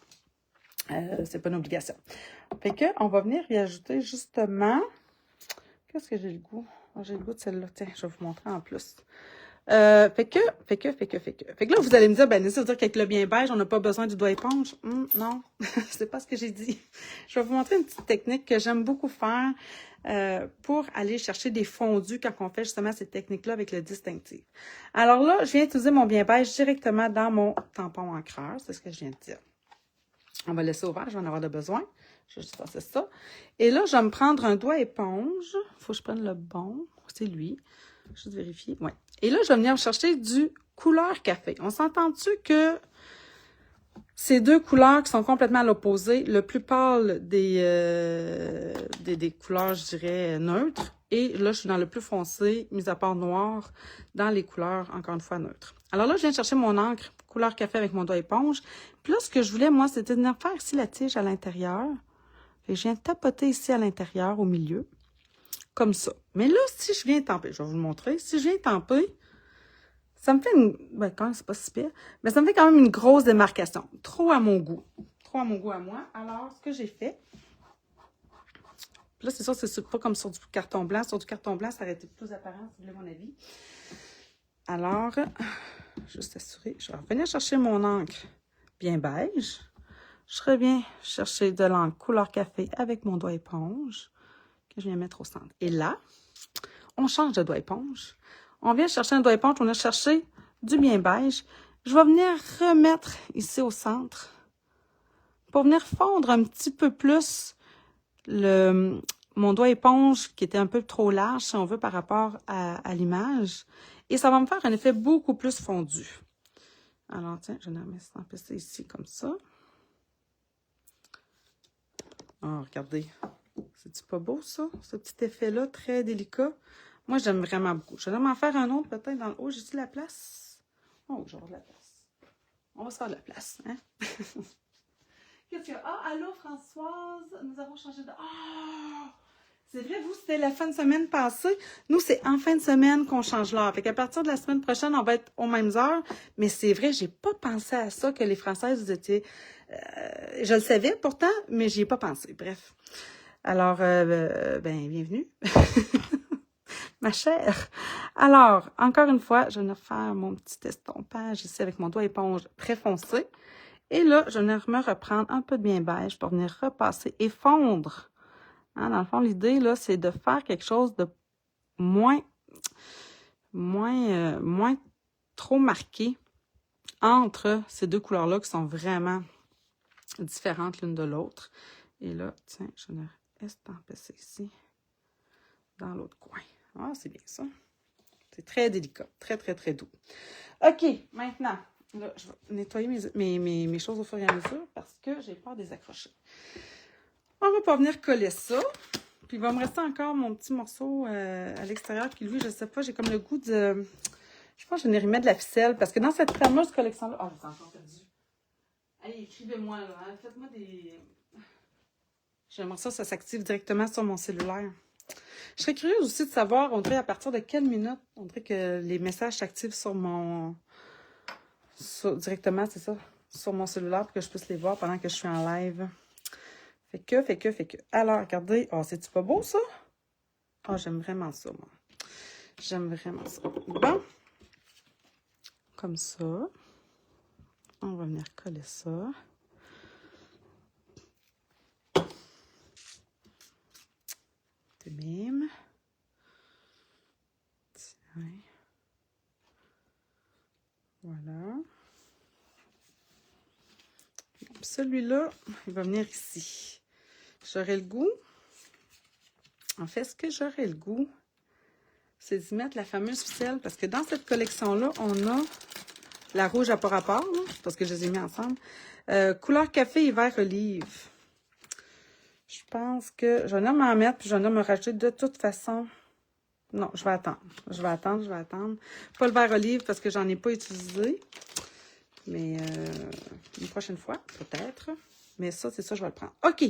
C'est pas une obligation. Fait que, on va venir y ajouter justement... Qu'est-ce que j'ai le goût? Oh, j'ai le goût de celle-là. Tiens, je vais vous montrer en plus. Fait que là, vous allez me dire, ben, ça veut dire qu'avec le bien beige, on n'a pas besoin du doigt éponge. Non, c'est pas ce que j'ai dit. Je vais vous montrer une petite technique que j'aime beaucoup faire pour aller chercher des fondus quand on fait justement cette technique-là avec le distinctif. Alors là, je viens utiliser mon bien beige directement dans mon tampon encreur. C'est ce que je viens de dire. On va laisser ouvert, je vais en avoir de besoin. Je vais juste passer ça. Et là, je vais me prendre un doigt éponge. Il faut que je prenne le bon. C'est lui. Juste vérifier. Ouais. Et là, je vais venir chercher du couleur café. On s'entend-tu que ces deux couleurs qui sont complètement à l'opposé, le plus pâle des couleurs, je dirais, neutres. Et là, je suis dans le plus foncé, mis à part noir, dans les couleurs, encore une fois, neutres. Alors là, je viens chercher mon encre couleur café avec mon doigt éponge. Puis là, ce que je voulais, moi, c'était de venir faire ici la tige à l'intérieur. Je viens tapoter ici à l'intérieur, au milieu. Comme ça. Mais là, si je viens tamper, je vais vous le montrer. Si je viens tamper, ça me fait une... Ben, quand même, c'est pas si pire. Mais ça me fait quand même une grosse démarcation. Trop à mon goût. Trop à mon goût à moi. Alors, ce que j'ai fait... Là, c'est sûr, c'est pas comme sur du carton blanc. Sur du carton blanc, ça aurait été plus apparent, si vous voulez mon avis. Alors, juste assurer, je vais revenir chercher mon encre bien beige. Je reviens chercher de l'encre couleur café avec mon doigt éponge que je viens mettre au centre. Et là, on change de doigt éponge. On vient chercher un doigt éponge, on a cherché du bien beige. Je vais venir remettre ici au centre pour venir fondre un petit peu plus mon doigt éponge qui était un peu trop large, si on veut, par rapport à l'image. Et ça va me faire un effet beaucoup plus fondu. Alors, tiens, je vais mettre ça ici comme ça. Oh, regardez. C'est-tu pas beau, ça? Ce petit effet-là, très délicat. Moi, j'aime vraiment beaucoup. Je vais m'en faire un autre, peut-être, dans le haut. J'ai-tu la place? Oh, j'ai de la place. On va se faire de la place, hein? Qu'est-ce qu'il y a? Ah, allô, Françoise! Nous avons changé de... Ah! C'est vrai, vous, c'était la fin de semaine passée. Nous, c'est en fin de semaine qu'on change l'heure. Fait qu'à partir de la semaine prochaine, on va être aux mêmes heures. Mais c'est vrai, j'ai pas pensé à ça, que les Françaises, vous étiez... je le savais pourtant, mais j'y ai pas pensé. Bref. Alors, bienvenue. Ma chère. Alors, encore une fois, je vais faire mon petit estompage ici avec mon doigt éponge très foncé. Et là, je vais me reprendre un peu de bien beige pour venir repasser et fondre. Hein, dans le fond, l'idée, là, c'est de faire quelque chose de moins trop marqué entre ces deux couleurs-là qui sont vraiment différentes l'une de l'autre. Et là, tiens, je vais estamper ça ici, dans l'autre coin. Ah, c'est bien ça. C'est très délicat, très, très, très doux. OK, maintenant, là, je vais nettoyer mes choses au fur et à mesure parce que j'ai peur de les accrocher. On va pas venir coller ça. Puis il va me rester encore mon petit morceau à l'extérieur qui, lui, je sais pas, j'ai comme le goût de... Je pense que je vais remettre de la ficelle parce que dans cette fameuse collection-là... Oh, j'ai encore perdu. Allez, écrivez-moi, là. Hein? Faites-moi des... J'aimerais ça s'active directement sur mon cellulaire. Je serais curieuse aussi de savoir, on dirait à partir de quelle minute, on dirait que les messages s'activent sur mon... directement, c'est ça, sur mon cellulaire pour que je puisse les voir pendant que je suis en live. Fait que. Alors, regardez. Oh, c'est-tu pas beau, ça? Oh, j'aime vraiment ça, moi. J'aime vraiment ça. Bon. Comme ça. On va venir coller ça. De même. Tiens. Voilà. Celui-là, il va venir ici. J'aurais le goût. En fait, ce que j'aurais le goût, c'est d'y mettre la fameuse ficelle. Parce que dans cette collection-là, on a la rouge à pas rapport, là, parce que je les ai mis ensemble. Couleur café et vert olive. Je pense que je vais m'en mettre, puis je vais me rajouter de toute façon. Non, je vais attendre. Je vais attendre. Pas le vert olive parce que j'en ai pas utilisé. Mais une prochaine fois, peut-être. Mais ça, c'est ça, je vais le prendre. OK.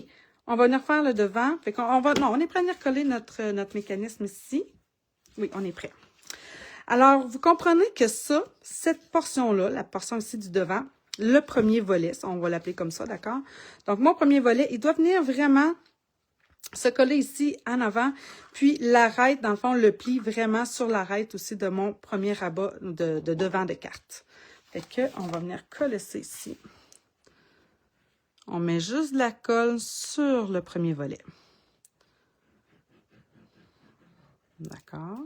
On va venir faire le devant. Fait qu'on va. Non, on est prêt à venir coller notre mécanisme ici. Oui, on est prêt. Alors, vous comprenez que ça, cette portion-là, la portion ici du devant, le premier volet, on va l'appeler comme ça, d'accord? Donc, mon premier volet, il doit venir vraiment se coller ici en avant, puis l'arête, dans le fond, le pli vraiment sur l'arête aussi de mon premier rabat de devant de carte. Fait que, on va venir coller ça ici. On met juste de la colle sur le premier volet. D'accord?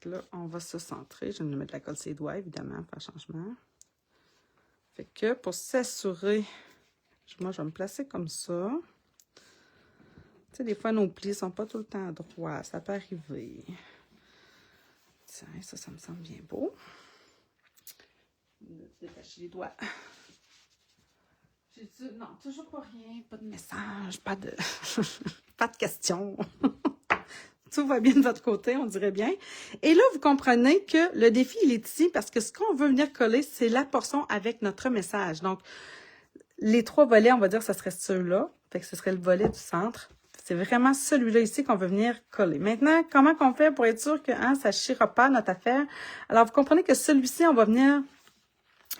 Là, on va se centrer. Je vais me mettre de la colle sur les doigts, évidemment, faire changement. Fait que pour s'assurer, moi, je vais me placer comme ça. Tu sais, des fois, nos plis ne sont pas tout le temps droits. Ça peut arriver. Tiens, ça me semble bien beau. Je vais détacher les doigts. Non, toujours pas rien. Pas de message, pas de, pas de questions. Tout va bien de votre côté, on dirait bien. Et là, vous comprenez que le défi, il est ici parce que ce qu'on veut venir coller, c'est la portion avec notre message. Donc, les trois volets, on va dire, ça serait ceux-là. Fait que ce serait le volet du centre. C'est vraiment celui-là ici qu'on veut venir coller. Maintenant, comment qu'on fait pour être sûr que ça ne chira pas notre affaire? Alors, vous comprenez que celui-ci, on va venir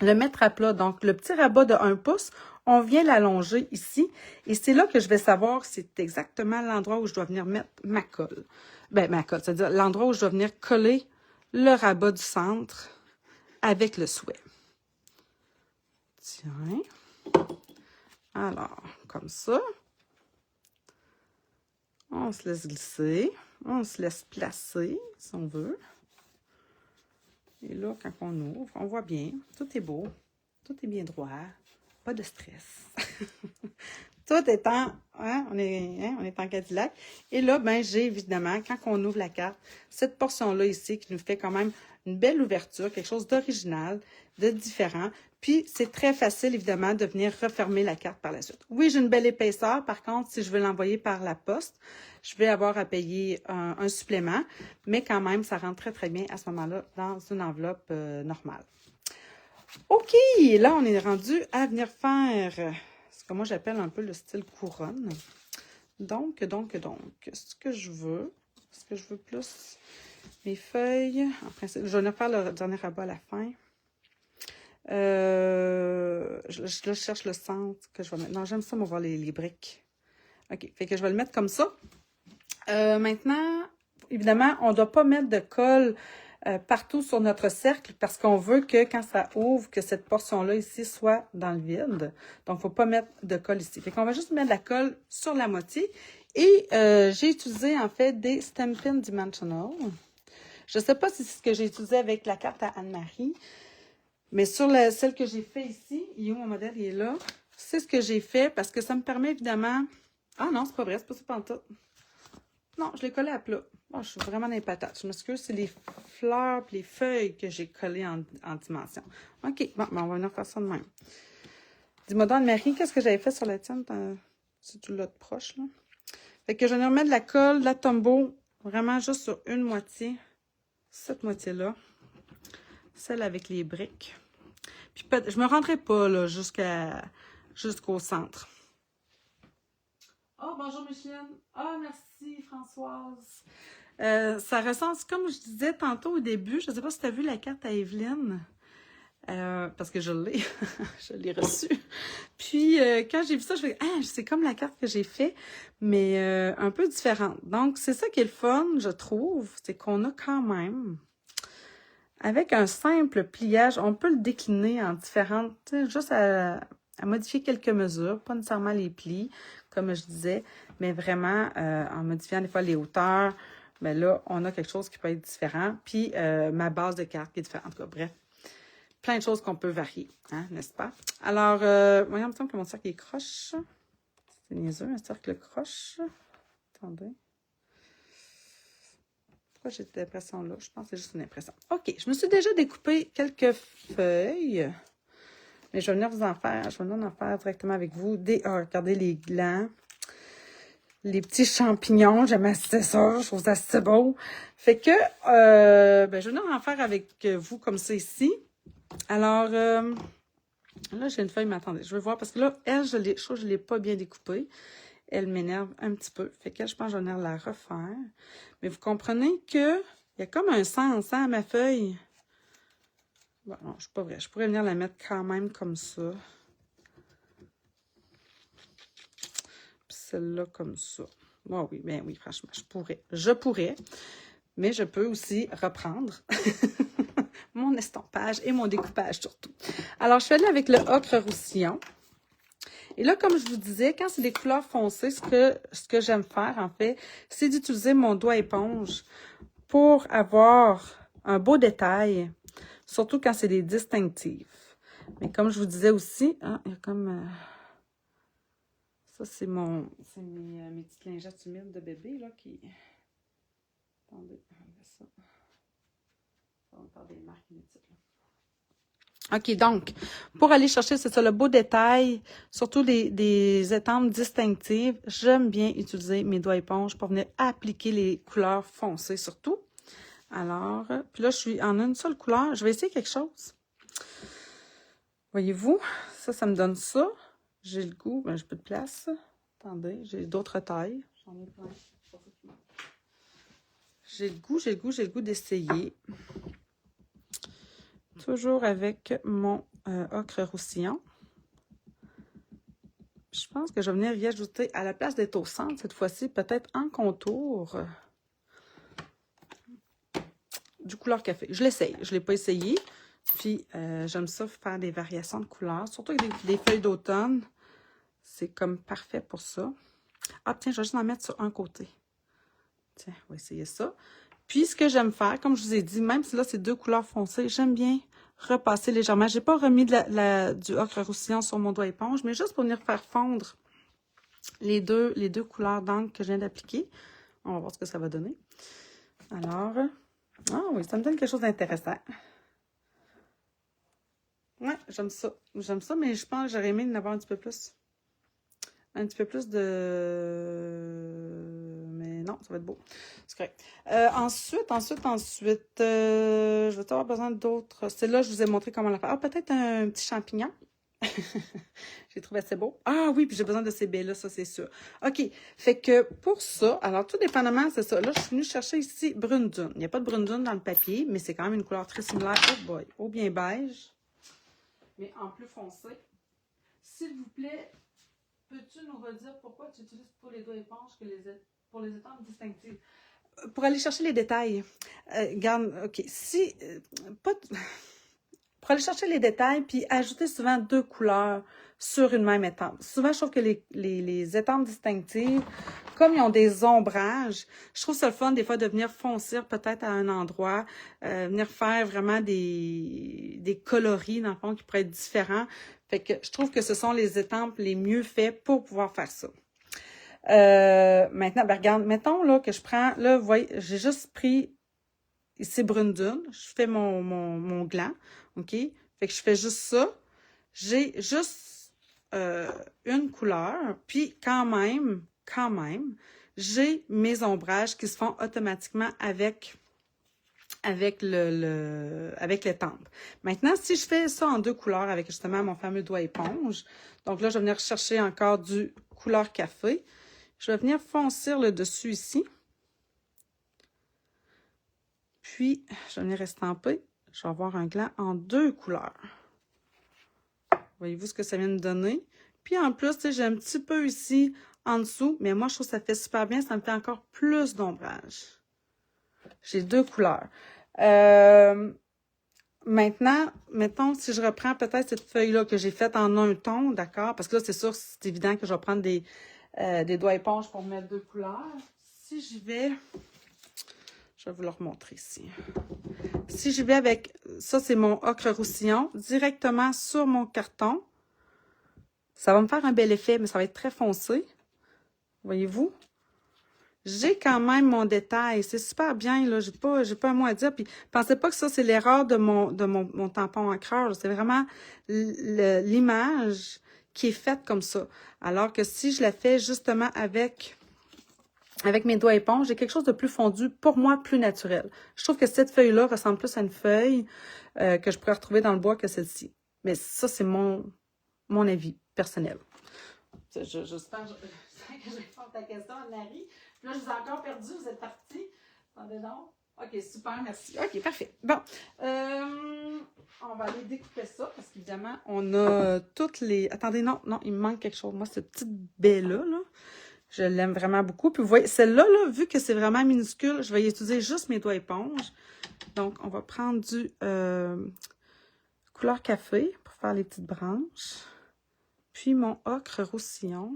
le mettre à plat. Donc, le petit rabat de 1 pouce, on vient l'allonger ici. Et c'est là que je vais savoir si c'est exactement l'endroit où je dois venir mettre ma colle. Ben, ma colle, c'est-à-dire l'endroit où je dois venir coller le rabat du centre avec le souhait. Tiens. Alors, comme ça. On se laisse glisser. On se laisse placer, si on veut. Et là, quand on ouvre, on voit bien. Tout est beau. Tout est bien droit. Pas de stress. Tout est en... Hein, on est en Cadillac. Et là, ben, j'ai évidemment, quand on ouvre la carte, cette portion-là ici qui nous fait quand même une belle ouverture, quelque chose d'original, de différent. Puis, c'est très facile, évidemment, de venir refermer la carte par la suite. Oui, j'ai une belle épaisseur. Par contre, si je veux l'envoyer par la poste, je vais avoir à payer un supplément. Mais quand même, ça rentre très, très bien à ce moment-là dans une enveloppe normale. OK, là, on est rendu à venir faire ce que moi, j'appelle un peu le style couronne. Donc, ce que je veux plus mes feuilles. En principe, je vais venir faire le dernier rabat à la fin. Je cherche le centre que je vais mettre. Non, j'aime ça, moi, voir les briques. OK, fait que je vais le mettre comme ça. Maintenant, évidemment, on ne doit pas mettre de colle partout sur notre cercle parce qu'on veut que quand ça ouvre, que cette portion-là ici soit dans le vide. Donc, il ne faut pas mettre de colle ici. Fait qu'on va juste mettre de la colle sur la moitié. Et j'ai utilisé, en fait, des Stampin' Dimensional. Je ne sais pas si c'est ce que j'ai utilisé avec la carte à Anne-Marie, mais sur celle que j'ai fait ici, il est où mon modèle? Il est là. C'est ce que j'ai fait parce que ça me permet évidemment... Ah non, c'est pas vrai, c'est pas ça pantoute. Non, je l'ai collé à plat. Oh, je suis vraiment dans les patates. Je m'excuse, c'est les fleurs et les feuilles que j'ai collées en dimension. OK, bon, ben on va venir faire ça de même. Dis-moi donc, Anne-Marie, qu'est-ce que j'avais fait sur la tienne? Si tu l'as de proche, là. Fait que je vais remettre de la colle, de la Tombow, vraiment juste sur une moitié. Cette moitié-là. Celle avec les briques. Puis je me rendrai pas, là, jusqu'au centre. Oh, bonjour Micheline. Ah, merci Françoise. Ça ressemble, comme je disais tantôt au début, je ne sais pas si tu as vu la carte à Evelyne, parce que je l'ai, je l'ai reçue. Puis, quand j'ai vu ça, je me dis, c'est comme la carte que j'ai fait, mais un peu différente. Donc, c'est ça qui est le fun, je trouve, c'est qu'on a quand même, avec un simple pliage, on peut le décliner en différentes, juste à modifier quelques mesures, pas nécessairement les plis, comme je disais, mais vraiment en modifiant des fois les hauteurs, mais là, on a quelque chose qui peut être différent. Puis, ma base de carte qui est différente. En tout cas, bref, plein de choses qu'on peut varier, hein, n'est-ce pas? Alors, voyons, il me semble que mon cercle est croche. C'est niaiseux, un cercle croche. Attendez. Pourquoi j'ai cette impression-là? Je pense que c'est juste une impression. OK, je me suis déjà découpé quelques feuilles. Mais je vais venir vous en faire. Je vais venir en faire directement avec vous. Regardez les glands. Les petits champignons. J'aime assez ça. Je trouve ça assez beau. Fait que, je vais venir en faire avec vous comme ça ici. Alors, là, j'ai une feuille, mais attendez. Je vais voir parce que là, elle, je trouve que je ne l'ai pas bien découpée. Elle m'énerve un petit peu. Fait que je pense que je vais venir la refaire. Mais vous comprenez que il y a comme un sens à ma feuille. Bon, non, c'est pas vrai. Je pourrais venir la mettre quand même comme ça. Puis celle-là comme ça. Oh, oui, ben oui, franchement, je pourrais. Mais je peux aussi reprendre mon estampage et mon découpage surtout. Alors, je suis allée avec le ocre roussillon. Et là, comme je vous disais, quand c'est des couleurs foncées, ce que j'aime faire, en fait, c'est d'utiliser mon doigt éponge pour avoir un beau détail. Surtout quand c'est des distinctifs. Mais comme je vous disais aussi, hein, il y a comme... ça, c'est mes petites lingettes humides de bébé, là, qui... Attendez, on va ça. Ça va me faire des marques inutiles. OK, donc, pour aller chercher, c'est ça, le beau détail, surtout des étampes distinctives, j'aime bien utiliser mes doigts éponges pour venir appliquer les couleurs foncées, surtout. Alors, puis là, je suis en une seule couleur. Je vais essayer quelque chose. Voyez-vous, ça me donne ça. J'ai le goût, j'ai peu de place. Attendez, j'ai d'autres tailles. J'en ai plein. J'ai le goût d'essayer. Toujours avec mon ocre roussillon. Je pense que je vais venir y ajouter, à la place d'être au centre, cette fois-ci, peut-être en contour, du couleur café. Je l'essaye. Je ne l'ai pas essayé. Puis, j'aime ça faire des variations de couleurs, surtout avec des feuilles d'automne. C'est comme parfait pour ça. Ah, tiens, je vais juste en mettre sur un côté. Tiens, on va essayer ça. Puis, ce que j'aime faire, comme je vous ai dit, même si là, c'est 2 couleurs foncées, j'aime bien repasser légèrement. J'ai pas remis du ocre roussillon sur mon doigt éponge, mais juste pour venir faire fondre les deux couleurs d'encre que je viens d'appliquer. On va voir ce que ça va donner. Alors, ah oui, ça me donne quelque chose d'intéressant. Ouais, j'aime ça. J'aime ça, mais je pense que j'aurais aimé en avoir un petit peu plus. Un petit peu plus de... Mais non, ça va être beau. C'est correct. Ensuite, je vais avoir besoin d'autres. Celle-là, je vous ai montré comment la faire. Ah, peut-être un petit champignon. J'ai trouvé assez beau. Ah oui, puis j'ai besoin de ces baies-là, ça c'est sûr. OK, fait que pour ça, alors tout dépendamment, c'est ça. Là, je suis venue chercher ici brune dune. Il n'y a pas de brune dune dans le papier, mais c'est quand même une couleur très similaire. Oh boy, au bien beige, mais en plus foncé. S'il vous plaît, peux-tu nous redire pourquoi tu utilises pour les doigts éponges que pour les étampes distinctives? Pour aller chercher les détails. Regarde, OK, si... pour aller chercher les détails, puis ajouter souvent 2 couleurs sur une même étampe. Souvent, je trouve que les étampes distinctives, comme ils ont des ombrages, je trouve ça le fun des fois de venir foncir peut-être à un endroit, venir faire vraiment des coloris, dans le fond, qui pourraient être différents. Fait que je trouve que ce sont les étampes les mieux faites pour pouvoir faire ça. Maintenant, ben regarde, mettons là que je prends, là, vous voyez, j'ai juste pris ici brune dune, je fais mon gland, OK? Fait que je fais juste ça. J'ai juste une couleur, puis quand même, j'ai mes ombrages qui se font automatiquement avec l'étampe. Maintenant, si je fais ça en 2 couleurs avec justement mon fameux doigt éponge, donc là, je vais venir chercher encore du couleur café. Je vais venir foncir le dessus ici. Puis, je vais venir estamper. Je vais avoir un gland en 2 couleurs. Voyez-vous ce que ça vient de donner? Puis en plus, j'ai un petit peu ici en dessous, mais moi, je trouve que ça fait super bien. Ça me fait encore plus d'ombrage. J'ai 2 couleurs. Maintenant, mettons, si je reprends peut-être cette feuille-là que j'ai faite en un ton, d'accord? Parce que là, c'est sûr, c'est évident que je vais prendre des doigts éponges pour mettre 2 couleurs. Si j'y vais... Je vais vous le remontrer ici. Si j'y vais avec, ça c'est mon ocre roussillon, directement sur mon carton, ça va me faire un bel effet, mais ça va être très foncé. Voyez-vous? J'ai quand même mon détail. C'est super bien, là. J'ai pas un mot à dire. Puis, pensez pas que ça, c'est l'erreur de mon tampon encreur. C'est vraiment l'image qui est faite comme ça. Alors que si je la fais justement avec mes doigts éponges, j'ai quelque chose de plus fondu, pour moi, plus naturel. Je trouve que cette feuille-là ressemble plus à une feuille que je pourrais retrouver dans le bois que celle-ci. Mais ça, c'est mon avis personnel. J'espère que je réponds à ta question, Anne-Marie. Puis là, je vous ai encore perdu, vous êtes partis. Attendez donc. OK, super, merci. OK, parfait. Bon, on va aller découper ça, parce qu'évidemment, on a toutes les... Attendez, non, il me manque quelque chose. Moi, cette petite baie-là, là, je l'aime vraiment beaucoup. Puis vous voyez, celle-là, là, vu que c'est vraiment minuscule, je vais y utiliser juste mes doigts éponges. Donc, on va prendre du couleur café pour faire les petites branches. Puis mon ocre roussillon.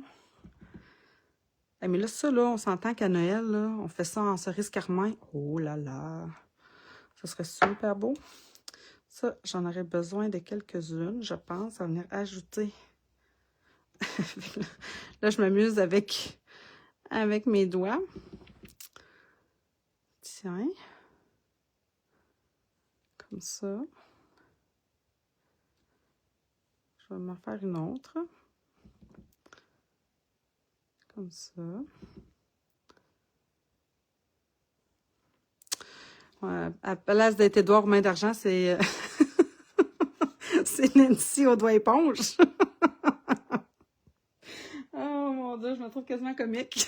Ah, mais là, ça, là, on s'entend qu'à Noël, là, on fait ça en cerise carmin. Oh là là! Ça serait super beau. Ça, j'en aurais besoin de quelques-unes, je pense, à venir ajouter. Là, je m'amuse avec mes doigts. Tiens. Comme ça. Je vais m'en faire une autre. Comme ça. Ouais, à la place d'être Édouard aux mains d'argent, c'est c'est Nancy aux doigts éponge. Oh mon Dieu, je me trouve quasiment comique.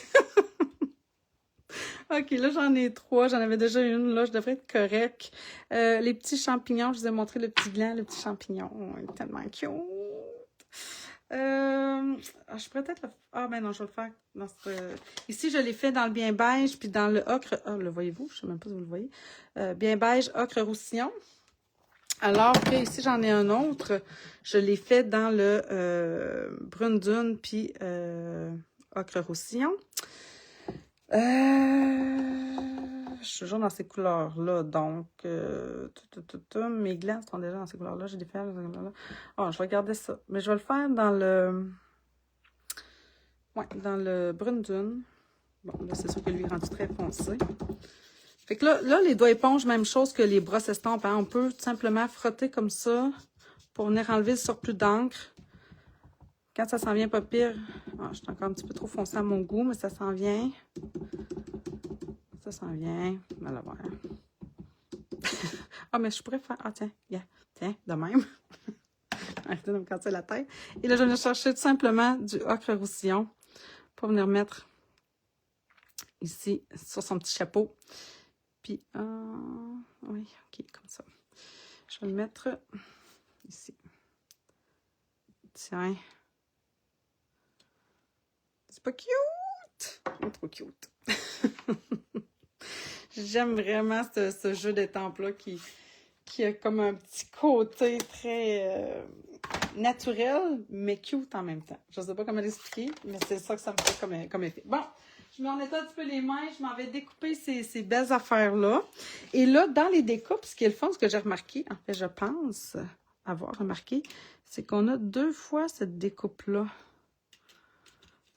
OK, là, j'en ai 3. J'en avais déjà une. Là, je devrais être correcte. Les petits champignons, je vous ai montré le petit gland, le petit champignon. Oh, il est tellement cute. Je pourrais peut-être le... Ah, ben non, je vais le faire dans ici, je l'ai fait dans le bien beige, puis dans le ocre... Ah, le voyez-vous? Je ne sais même pas si vous le voyez. Bien beige, ocre roussillon. Alors que ici, j'en ai un autre. Je l'ai fait dans le brune dune puis ocre roussillon. Je suis toujours dans ces couleurs-là, donc mes glands sont déjà dans ces couleurs-là. J'ai des fers dans ces couleurs-là. Oh, je vais garder ça. Mais je vais le faire dans dans le brune dune. Bon, là, c'est sûr que lui est rendu très foncé. Fait que là, les doigts éponges, même chose que les brosses estampes. Hein. On peut tout simplement frotter comme ça pour venir enlever le surplus d'encre. Quand ça s'en vient pas pire, je suis encore un petit peu trop foncé à mon goût, mais ça s'en vient. Ça s'en vient. On va la voir. Mais je pourrais faire... tiens, tiens, de même. Arrêtez de me casser la tête. Et là, je vais chercher tout simplement du ocre roussillon pour venir mettre ici sur son petit chapeau. Puis, oui, ok, comme ça. Je vais le mettre ici. Tiens. C'est pas cute? C'est trop cute. J'aime vraiment ce jeu d'étampes-là qui a comme un petit côté très naturel, mais cute en même temps. Je ne sais pas comment l'expliquer, mais c'est ça que ça me fait comme effet. Bon, je m'en étais un petit peu les mains, je m'en vais découper ces belles affaires-là. Et là, dans les découpes, ce qui est le fun, ce que j'ai remarqué, en fait, je pense avoir remarqué, c'est qu'on a 2 fois cette découpe-là.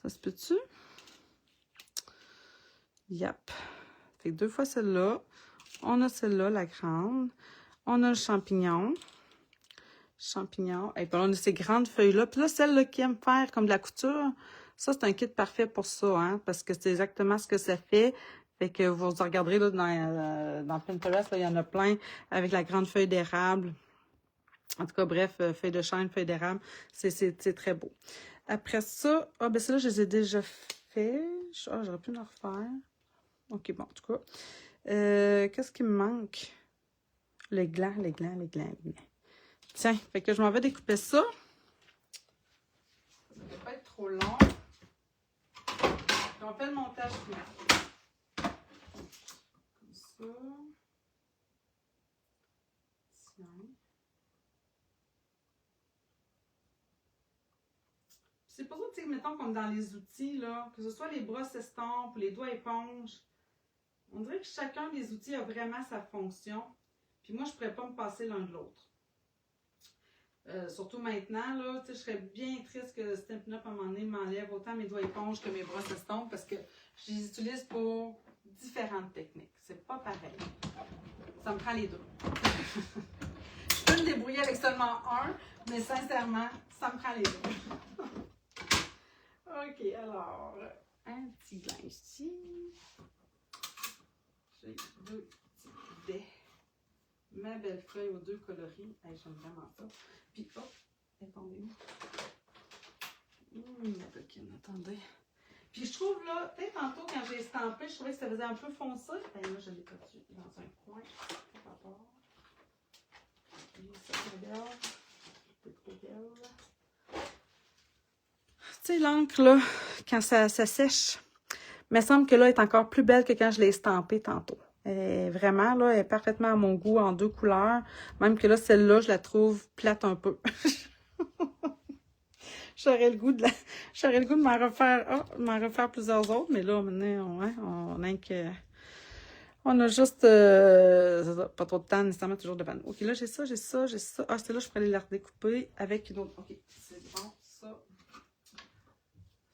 Ça se peut-tu? Yep. Fait que 2 fois celle-là. On a celle-là, la grande. On a le champignon. Et puis on a ces grandes feuilles-là. Puis là, celle-là qui aime faire comme de la couture, ça, c'est un kit parfait pour ça, hein, parce que c'est exactement ce que ça fait. Fait que vous regarderez là, dans Pinterest, là, il y en a plein avec la grande feuille d'érable. En tout cas, bref, feuille de chêne, feuille d'érable, c'est très beau. Après ça, ben celle-là, je les ai déjà fait. J'aurais pu en refaire. OK, bon, en tout cas. Qu'est-ce qui me manque? Les glands. Tiens, fait que je m'en vais découper ça. Ça ne va pas être trop long. On fait le montage final. Comme ça. Tiens. C'est pour ça, tu sais, mettons comme dans les outils, là, que ce soit les brosses estampes, les doigts éponges, on dirait que chacun des outils a vraiment sa fonction. Puis moi, je ne pourrais pas me passer l'un de l'autre. Surtout maintenant, là, je serais bien triste que Stampin' Up! À un moment donné m'enlève autant mes doigts éponges que mes brosses estampes parce que je les utilise pour différentes techniques. C'est pas pareil. Ça me prend les deux. Je peux me débrouiller avec seulement un, mais sincèrement, ça me prend les deux. OK, alors, un petit blanc ici. J'ai 2 petits dés. Ma belle feuille aux 2 coloris. Hey, j'aime vraiment ça. Puis, hop, elle est tombée où? La coquine, attendez. Puis, je trouve là, peut-être tantôt, quand j'ai estampé, je trouvais que ça faisait un peu foncé. Ben là, je l'ai pas dessus dans un coin. Par rapport. Puis, ça regarde. C'est trop belle. Tu sais, l'encre, là, quand ça sèche, il me semble que là, elle est encore plus belle que quand je l'ai estampée tantôt. Elle est vraiment, là, elle est parfaitement à mon goût en 2 couleurs. Même que là, celle-là, je la trouve plate un peu. J'aurais le goût de m'en refaire plusieurs autres, mais là, maintenant, on a juste pas trop de temps nécessairement toujours devant nous. OK, là, j'ai ça. Ah, celle-là, je pourrais aller la redécouper avec une autre. OK, c'est bon, ça.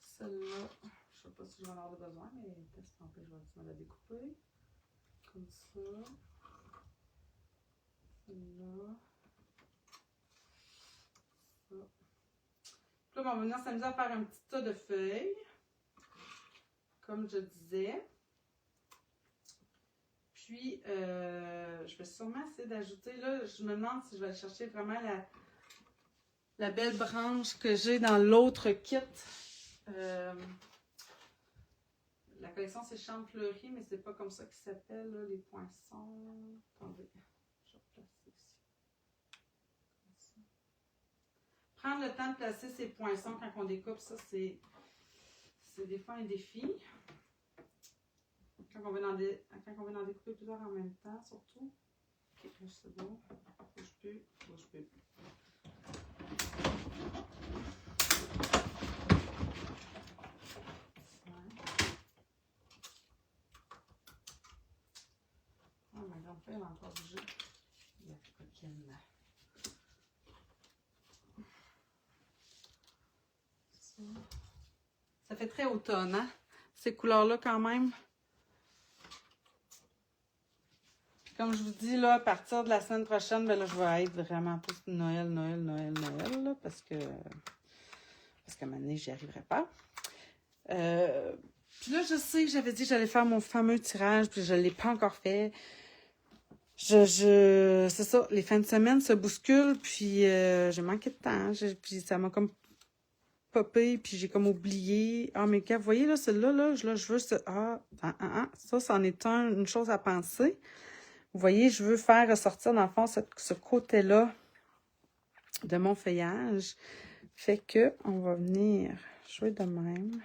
Celle-là, je sais pas si je vais en avoir besoin, mais peut-être que je vais la découper. Comme ça. Celle-là. Ça. Puis là, on va venir s'amuser à faire un petit tas de feuilles. Comme je disais. Puis, je vais sûrement essayer d'ajouter, là, je me demande si je vais aller chercher vraiment la belle branche que j'ai dans l'autre kit. La collection, c'est Chambre fleurie, mais c'est pas comme ça qu'ils s'appellent, là, les poinçons. Attendez, je vais replacer ici. Comme ça. Prendre le temps de placer ces poinçons quand on découpe, ça, c'est des fois un défi. Quand on veut en découper plusieurs en même temps, surtout. Ok, là, c'est bon. Je plus. Bouge plus. Oh, ma grande-fille, elle a encore bougé. La coquine. Ça fait très automne, hein? Ces couleurs-là, quand même. Puis comme je vous dis, là, à partir de la semaine prochaine, ben là, je vais être vraiment plus Noël, là, parce qu'à un moment donné, j'y arriverai pas. Puis là, je sais que j'avais dit que j'allais faire mon fameux tirage, puis je ne l'ai pas encore fait. C'est ça, les fins de semaine se bousculent, puis j'ai manqué de temps. Puis ça m'a comme popé, puis j'ai comme oublié. Ah, mais vous voyez, là, celle-là, là, je veux ça, c'en est une chose à penser. Vous voyez, je veux faire ressortir, dans le fond, ce côté-là de mon feuillage. Fait que, on va venir jouer de même.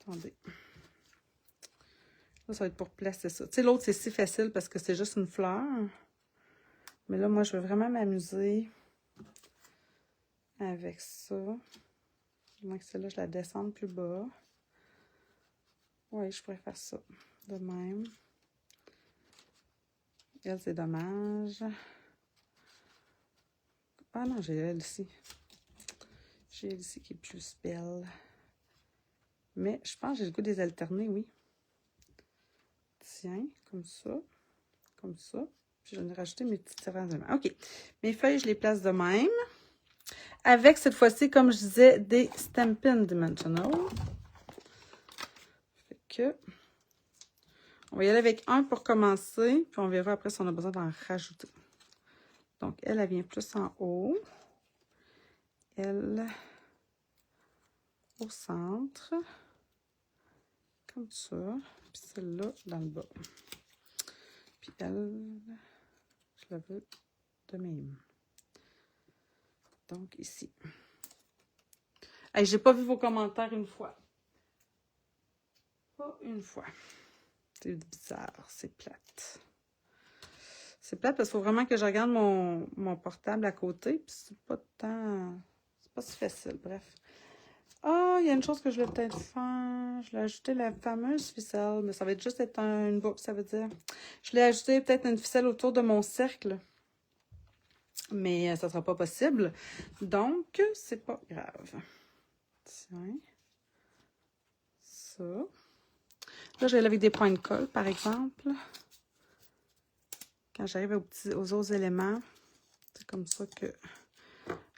Attendez. Là, ça va être pour placer ça. Tu sais, l'autre, c'est si facile parce que c'est juste une fleur. Mais là, moi, je veux vraiment m'amuser avec ça. Moi, que celle-là, je la descende plus bas. Oui, je pourrais faire ça de même. Elle, c'est dommage. Ah non, j'ai elle ici. J'ai elle ici qui est plus belle. Mais je pense que j'ai le goût des alterner, oui. Tiens, comme ça. Comme ça. Puis j'en ai rajouté mes petits tirants de main. OK. Mes feuilles, je les place de même. Avec, cette fois-ci, comme je disais, des Stampin' Dimensional. Fait que... On va y aller avec un pour commencer. Puis on verra après si on a besoin d'en rajouter. Donc, elle vient plus en haut. Elle... au centre. Comme ça. Puis celle-là, dans le bas. Puis elle... je la veux de même. Donc, ici. Hey, j'ai pas vu vos commentaires une fois. Pas une fois. C'est bizarre, c'est plate. C'est plate parce qu'il faut vraiment que je regarde mon portable à côté. Puis c'est pas tant... c'est pas si facile, bref. Ah, il y a une chose que je vais peut-être faire. Je vais ajouter la fameuse ficelle. Mais ça va juste être une boucle, ça veut dire. Je l'ai ajouté peut-être une ficelle autour de mon cercle. Mais ça ne sera pas possible. Donc, c'est pas grave. Tiens. Ça. Là, je vais aller avec des points de colle, par exemple. Quand j'arrive aux autres éléments, c'est comme ça que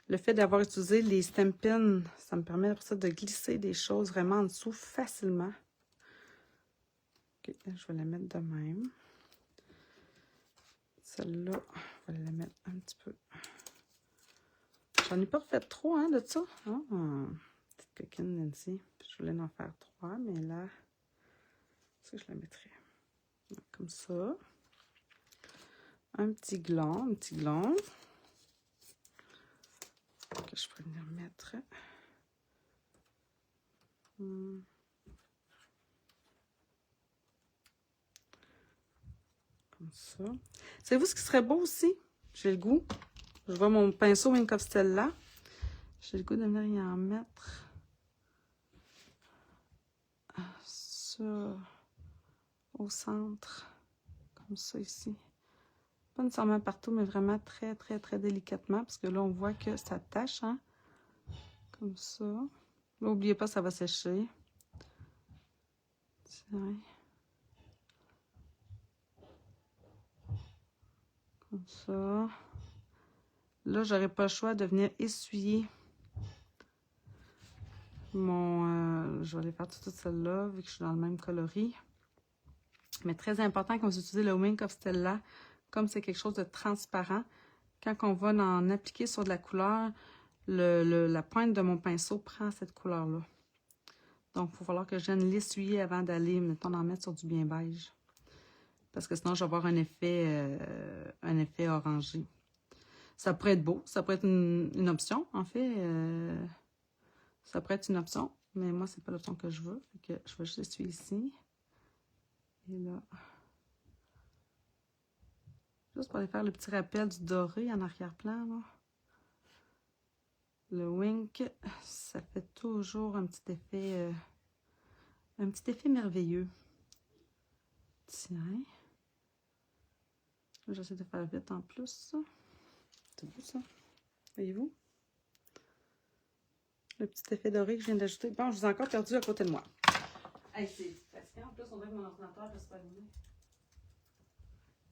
le fait d'avoir utilisé les Stampin', ça me permet pour ça de glisser des choses vraiment en dessous facilement. Ok, je vais la mettre de même. Celle-là, je vais la mettre un petit peu. J'en ai pas fait trop, hein, de ça. Ah, petite coquine, Nancy. Je voulais en faire 3, mais là, ça, je la mettrais comme ça. Un petit gland, que je peux venir mettre. Comme ça. Savez-vous ce qui serait beau aussi? J'ai le goût. Je vois mon pinceau Wink of Stella. J'ai le goût de venir y en mettre. Ça. Au centre. Comme ça ici. Pas nécessairement partout, mais vraiment très, très, très délicatement. Parce que là, on voit que ça tâche, hein? Comme ça. Là, n'oubliez pas, ça va sécher. Tiens. Comme ça. Là, j'aurais pas le choix de venir essuyer mon... je vais aller faire toute celle-là, vu que je suis dans le même coloris. Mais très important quand vous utilisez le Wink of Stella, comme c'est quelque chose de transparent, quand on va en appliquer sur de la couleur, la pointe de mon pinceau prend cette couleur-là. Donc, il va falloir que je vienne l'essuyer avant d'aller, mettons, en mettre sur du bien beige. Parce que sinon, je vais avoir un effet orangé. Ça pourrait être beau, ça pourrait être une option, en fait. Ça pourrait être une option, mais moi, c'est pas l'option que je veux. Fait que je vais juste essuyer ici. Et là. Juste pour aller faire le petit rappel du doré en arrière-plan, là. Le wink, ça fait toujours un petit effet merveilleux. Tiens. J'essaie de faire vite en plus. C'est beau ça. Voyez-vous? Le petit effet doré que je viens d'ajouter. Bon, je vous ai encore perdu à côté de moi. Hey, c'est fatigant. En plus, on dirait que mon ordinateur ne se pas allumé.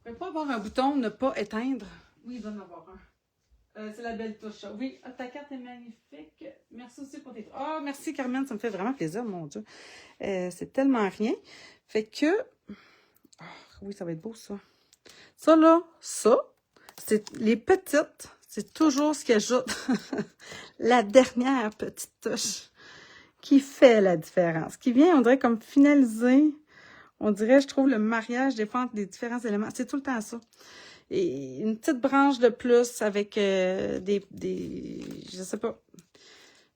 Vous ne pouvez pas avoir un bouton ne pas éteindre? Oui, il doit en avoir un. C'est la belle touche. Oui, ta carte est magnifique. Merci aussi pour tes... Oh, merci Carmen, ça me fait vraiment plaisir, mon Dieu. C'est tellement rien. Fait que... Oh, oui, ça va être beau, ça. Ça, là, ça, c'est les petites, c'est toujours ce qui ajoute la dernière petite touche qui fait la différence. Qui vient, on dirait, comme finaliser, on dirait, je trouve, le mariage des fois entre les différents éléments. C'est tout le temps ça. Et une petite branche de plus avec je sais pas.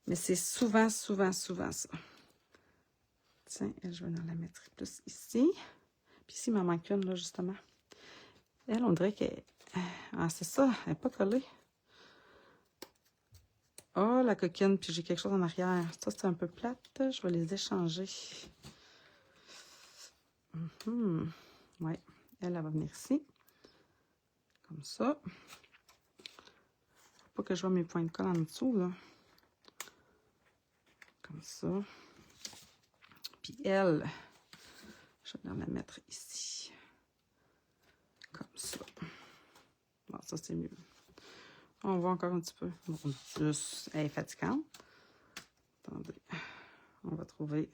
Mais c'est souvent ça. Tiens, je vais en la mettre plus ici. Puis ici, il m'en manque une, là, justement. Elle, on dirait qu'elle... Ah, c'est ça, elle n'est pas collée. Oh, la coquine, puis j'ai quelque chose en arrière. Ça, c'est un peu plate. Je vais les échanger. Oui, elle va venir ici. Comme ça. Faut pas que je vois mes points de colle en dessous, là. Comme ça. Puis elle, je vais la mettre ici. Comme ça. Bon, ça, c'est mieux. On voit encore un petit peu. Bon, plus, elle est fatigante. Attendez. On va trouver.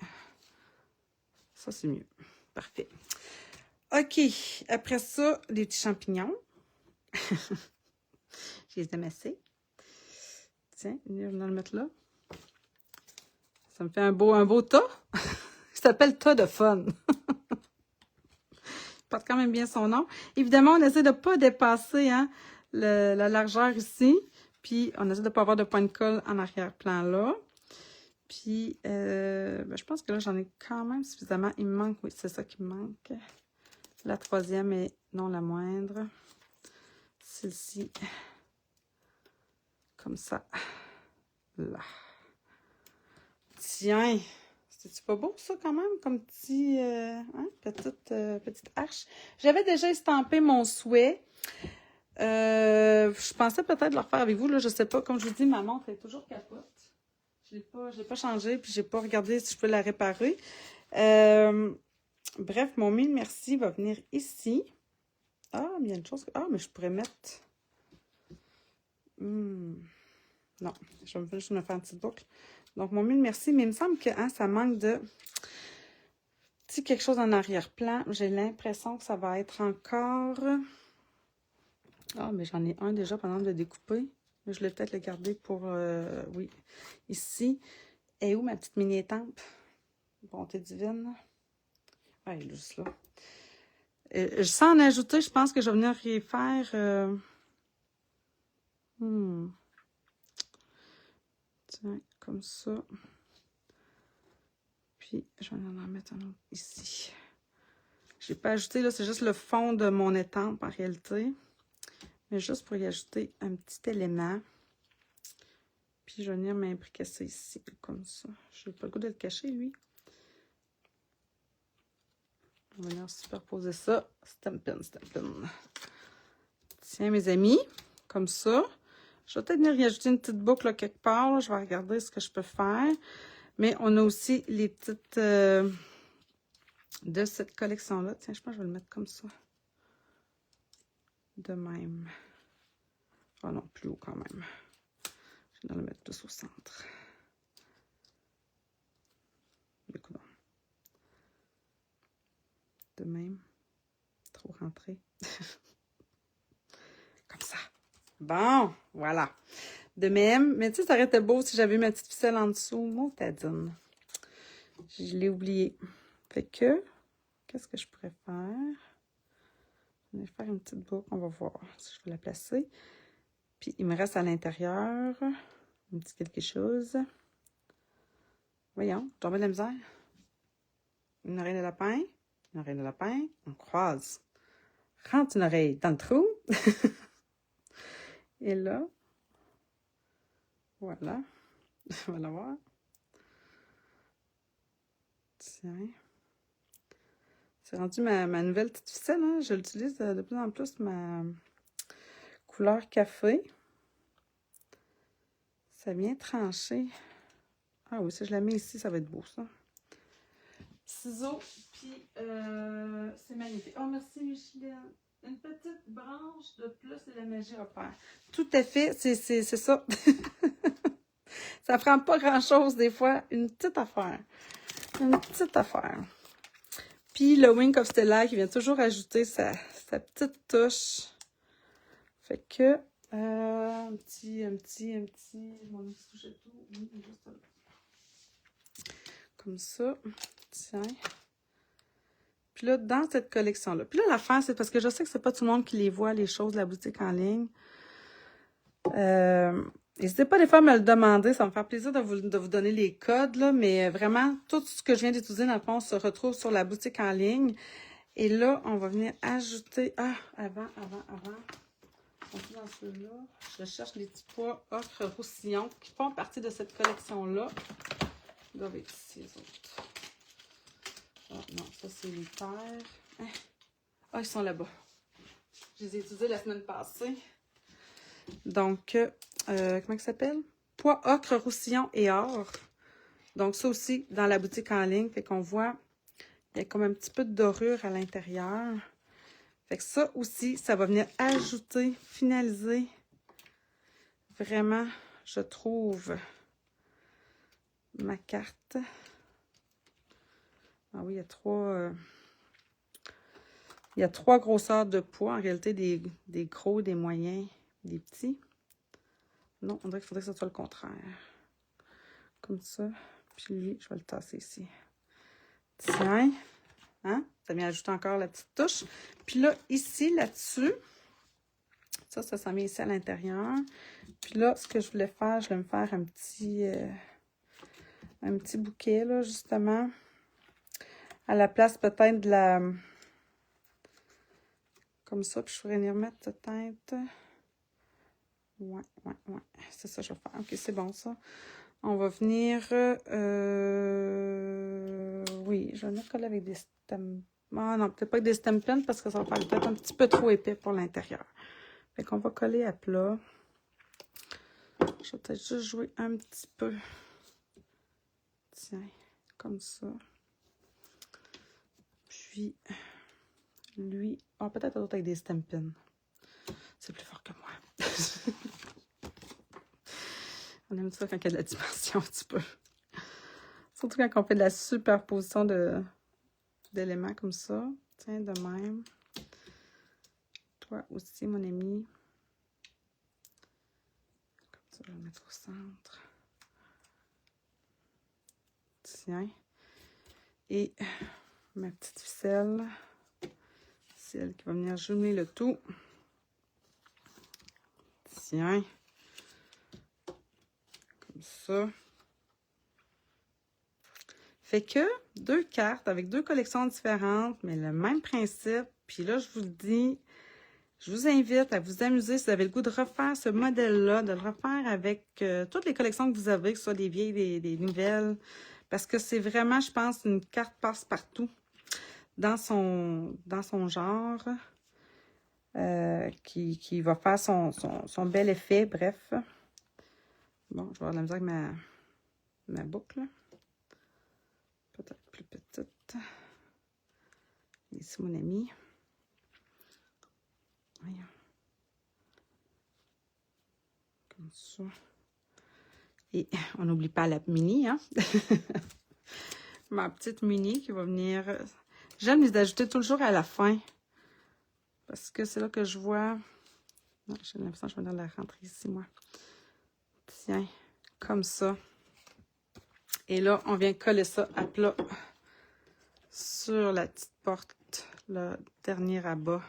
Ça, c'est mieux. Parfait. OK. Après ça, les petits champignons. Je les aime assez. Tiens, je vais le mettre là. Ça me fait un beau tas. Il s'appelle tas de fun. Il porte quand même bien son nom. Évidemment, on essaie de ne pas dépasser hein, la largeur ici. Puis, on essaie de ne pas avoir de point de colle en arrière-plan là. Puis, je pense que là, j'en ai quand même suffisamment. Il me manque, oui, c'est ça qui me manque. La troisième est non la moindre. Celle-ci, comme ça. Là. Tiens, c'est-tu pas beau ça quand même, comme petit, petite arche? J'avais déjà estampé mon souhait. Je pensais peut-être le refaire avec vous, là, je sais pas. Comme je vous dis, ma montre est toujours capote. Je l'ai pas changé, puis j'ai pas regardé si je peux la réparer. Bref, mon mille merci va venir ici. Ah, mais il y a une chose... Ah, mais je pourrais mettre... Non, je vais juste me faire une petite boucle. Donc, mon mille merci, mais il me semble que hein, ça manque de... petit quelque chose en arrière-plan. J'ai l'impression que ça va être encore... Ah, mais j'en ai un déjà pendant de le découper. Je vais peut-être le garder pour... oui, ici. Et où ma petite mini-étampe? Bonté divine. Ah, elle est juste là. Sans en ajouter, je pense que je vais venir y faire... Tiens, comme ça. Puis, je vais en mettre un autre ici. Je n'ai pas ajouté, là, c'est juste le fond de mon étampe en réalité. Mais juste pour y ajouter un petit élément. Puis, je vais venir m'imbriquer ça ici, comme ça. Je n'ai pas le goût de le cacher, lui. On va venir superposer ça. Stampin'. Tiens, mes amis, comme ça. Je vais peut-être venir y ajouter une petite boucle là, quelque part. Là. Je vais regarder ce que je peux faire. Mais on a aussi les petites de cette collection-là. Tiens, je pense que je vais le mettre comme ça. De même. Oh non, plus haut quand même. Je vais le mettre plus au centre. Écoute. De même. Trop rentré. Comme ça. Bon, voilà. De même, mais tu sais, ça aurait été beau si j'avais ma petite ficelle en dessous. Motadine. Je l'ai oublié. Fait que, qu'est-ce que je pourrais faire? Je vais faire une petite boucle. On va voir si je vais la placer. Puis, il me reste à l'intérieur un petit quelque chose. Voyons, tomber de la misère. Une oreille de lapin. Une oreille de lapin. On croise. rentre une oreille dans le trou. Et là, voilà. On va la voir. Tiens. C'est rendu ma nouvelle petite ficelle, hein? Je l'utilise de plus en plus, ma couleur café. Ça vient trancher. Ah oui, si je la mets ici, ça va être beau, ça. Ciseaux, puis c'est magnifique. Oh, merci, Micheline. Une petite branche de plus et la magie opère. Tout à fait, c'est ça. Ça prend pas grand-chose, des fois. Une petite affaire. Une petite affaire. Puis le Wink of Stella qui vient toujours ajouter sa petite touche. Fait que, un petit, mon petit tout, oui, juste là. Comme ça. Tiens. Puis là, dans cette collection-là. Puis là, l'affaire, c'est parce que je sais que c'est pas tout le monde qui les voit, les choses de la boutique en ligne. N'hésitez pas des fois à me le demander, ça va me faire plaisir de vous donner les codes, là, mais vraiment, tout ce que je viens d'utiliser, dans le fond, se retrouve sur la boutique en ligne. Et là, on va venir ajouter... Ah, avant. On est dans ceux-là. Je cherche les petits pois ocre roussillon qui font partie de cette collection-là. Ils doivent être ici, les autres. Ah non, ça c'est les terres. Ah, ils sont là-bas. Je les ai utilisés la semaine passée. Donc, comment ça s'appelle? Pois ocre, roussillon et or. Donc, ça aussi, dans la boutique en ligne. Fait qu'on voit, il y a comme un petit peu de dorure à l'intérieur. Fait que ça aussi, ça va venir ajouter, finaliser. Vraiment, je trouve, ma carte. Ah oui, il y a trois grosseurs de poids. En réalité, des gros, des moyens, des petits. Non, on dirait qu'il faudrait que ce soit le contraire. Comme ça. Puis lui, je vais le tasser ici. Tiens. Hein? Ça vient ajouter encore la petite touche. Puis là, ici, là-dessus, ça s'en vient ici à l'intérieur. Puis là, ce que je voulais faire, je vais me faire un petit bouquet, là, justement. À la place, peut-être, de la... Comme ça, puis je pourrais venir mettre peut-être... Ouais. C'est ça que je vais faire. OK, c'est bon, ça. On va venir... Oui, je vais venir coller avec des stem... Ah non, peut-être pas avec des stem pens parce que ça va faire peut-être un petit peu trop épais pour l'intérieur. Fait qu'on va coller à plat. Je vais peut-être juste jouer un petit peu. Tiens, comme ça. Puis, lui... Ah, peut-être d'autres avec des stem pens. C'est plus fort que moi. On aime ça quand il y a de la dimension un petit peu. Surtout quand on fait de la superposition d'éléments comme ça. Tiens, de même. Toi aussi, mon ami. Comme ça, je vais le mettre au centre. Tiens. Et ma petite ficelle. C'est elle qui va venir jumeler le tout. Tiens. Comme ça. Fait que deux cartes avec deux collections différentes, mais le même principe. Puis là, je vous le dis, je vous invite à vous amuser si vous avez le goût de refaire ce modèle-là, de le refaire avec toutes les collections que vous avez, que ce soit des vieilles, des nouvelles. Parce que c'est vraiment, je pense, une carte passe-partout dans son genre. Qui va faire son bel effet, bref. Bon, je vais avoir de la misère avec ma boucle. Peut-être plus petite. Ici, mon ami. Voyons. Comme ça. Et on n'oublie pas la mini, hein? Ma petite mini qui va venir... J'aime les ajouter toujours à la fin. Parce que c'est là que je vois... Non, j'ai l'impression que je vais venir la rentrer ici, moi. Tiens, comme ça. Et là, on vient coller ça à plat sur la petite porte, le dernier rabat.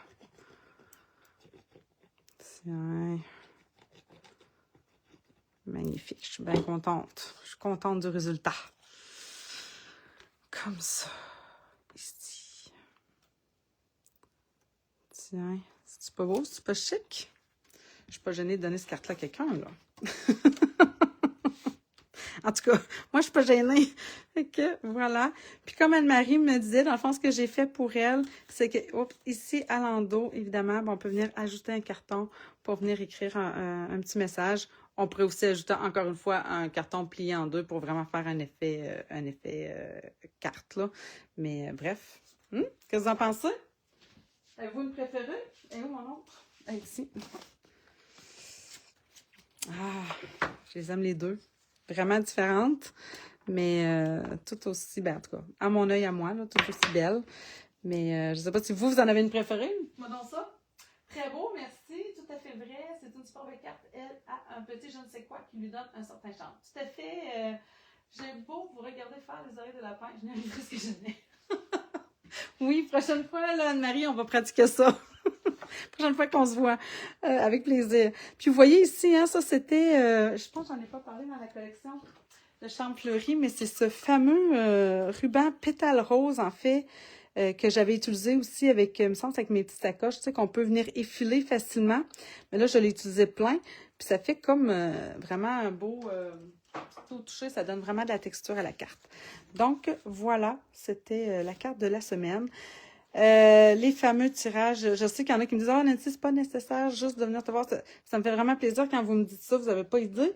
Tiens. Magnifique. Je suis bien contente. Je suis contente du résultat. Comme ça. Ici. ici, hein? C'est-tu pas beau? C'est pas chic? Je suis pas gênée de donner cette carte-là à quelqu'un, là. En tout cas, moi, je suis pas gênée. Fait que, voilà. Puis comme Anne-Marie me disait, dans le fond, ce que j'ai fait pour elle, c'est que, ici, à l'endos, évidemment, on peut venir ajouter un carton pour venir écrire un petit message. On pourrait aussi ajouter, encore une fois, un carton plié en deux pour vraiment faire un effet carte, là. Mais bref. Qu'est-ce que vous en pensez? Avez-vous une préférée? Et où mon autre? Ici. Ah, je les aime les deux. Vraiment différentes, mais tout aussi, ben en tout cas, à mon œil à moi, là, tout aussi belle. Mais je sais pas si vous en avez une préférée. Moi donc ça. Très beau, merci. Tout à fait vrai. C'est une superbe carte. Elle a un petit je ne sais quoi qui lui donne un certain charme. Tout à fait. J'ai beau vous regarder faire les oreilles de lapin. Je n'arrive plus ce que je n'ai. Oui, prochaine fois, là, Anne-Marie, on va pratiquer ça. Prochaine fois qu'on se voit, avec plaisir. Puis vous voyez ici, hein, ça c'était, je pense que j'en ai pas parlé dans la collection de Charme Fleuri, mais c'est ce fameux ruban pétale rose, en fait, que j'avais utilisé aussi avec, il me semble, avec mes petites sacoches, tu sais, qu'on peut venir effiler facilement. Mais là, je l'ai utilisé plein, puis ça fait comme vraiment un beau... tout touché, ça donne vraiment de la texture à la carte. Donc, voilà, c'était la carte de la semaine. Les fameux tirages, je sais qu'il y en a qui me disent « Ah, Nancy, c'est pas nécessaire juste de venir te voir. » Ça me fait vraiment plaisir quand vous me dites ça, vous n'avez pas idée.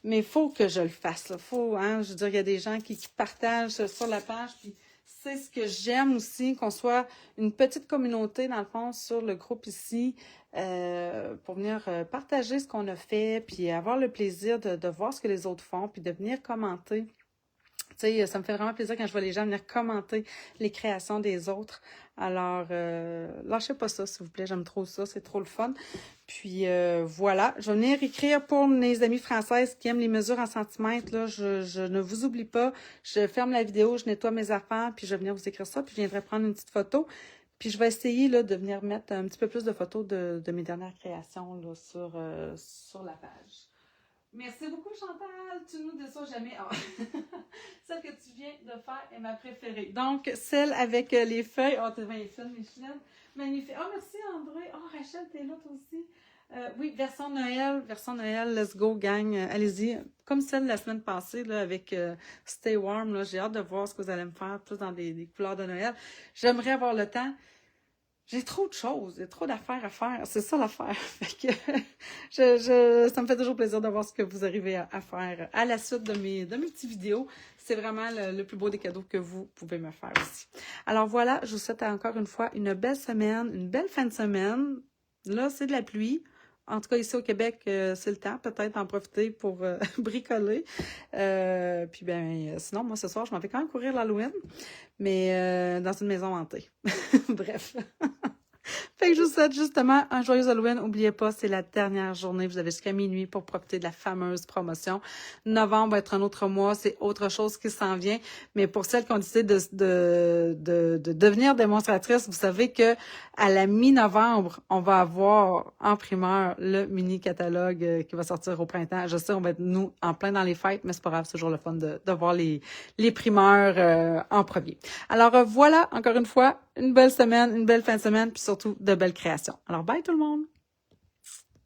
Mais il faut que je le fasse. Là. Faut, hein, je veux dire, il y a des gens qui partagent sur la page, puis c'est ce que j'aime aussi, qu'on soit une petite communauté, dans le fond, sur le groupe ici, pour venir partager ce qu'on a fait, puis avoir le plaisir de voir ce que les autres font, puis de venir commenter. Tu sais, ça me fait vraiment plaisir quand je vois les gens venir commenter les créations des autres. Alors, lâchez pas ça, s'il vous plaît. J'aime trop ça. C'est trop le fun. Puis, voilà. Je vais venir écrire pour mes amies françaises qui aiment les mesures en centimètres. Là, je ne vous oublie pas. Je ferme la vidéo, je nettoie mes affaires, puis je vais venir vous écrire ça. Puis, je viendrai prendre une petite photo. Puis, je vais essayer là, de venir mettre un petit peu plus de photos de mes dernières créations là, sur la page. Merci beaucoup, Chantal. Tu nous déçois jamais. Oh. Celle que tu viens de faire est ma préférée. Donc, celle avec les feuilles. Oh, t'es bien fine, Micheline. Magnifique. Oh, merci, André. Oh, Rachel, t'es là, toi aussi. Oui, version Noël, let's go, gang. Allez-y. Comme celle de la semaine passée, là, avec Stay Warm. Là, j'ai hâte de voir ce que vous allez me faire, plus dans des couleurs de Noël. J'aimerais avoir le temps. J'ai trop de choses, il y a trop d'affaires à faire. C'est ça l'affaire. Fait que ça me fait toujours plaisir de voir ce que vous arrivez à faire à la suite de mes petites vidéos. C'est vraiment le plus beau des cadeaux que vous pouvez me faire aussi. Alors voilà, je vous souhaite encore une fois une belle semaine, une belle fin de semaine. Là, c'est de la pluie. En tout cas, ici au Québec, c'est le temps. Peut-être en profiter pour bricoler. Puis ben, sinon, moi, ce soir, je m'en vais quand même courir l'Halloween. Mais dans une maison hantée. Bref. Fait que je vous souhaite justement un joyeux Halloween. N'oubliez pas, c'est la dernière journée. Vous avez jusqu'à minuit pour profiter de la fameuse promotion. Novembre va être un autre mois. C'est autre chose qui s'en vient. Mais pour celles qui ont décidé de devenir démonstratrices, vous savez que à la mi-novembre, on va avoir en primeur le mini catalogue qui va sortir au printemps. Je sais, on va être nous en plein dans les fêtes, mais c'est pas grave, c'est toujours le fun de voir les primeurs en premier. Alors voilà, encore une fois, une belle semaine, une belle fin de semaine, puis surtout de belles créations. Alors bye tout le monde!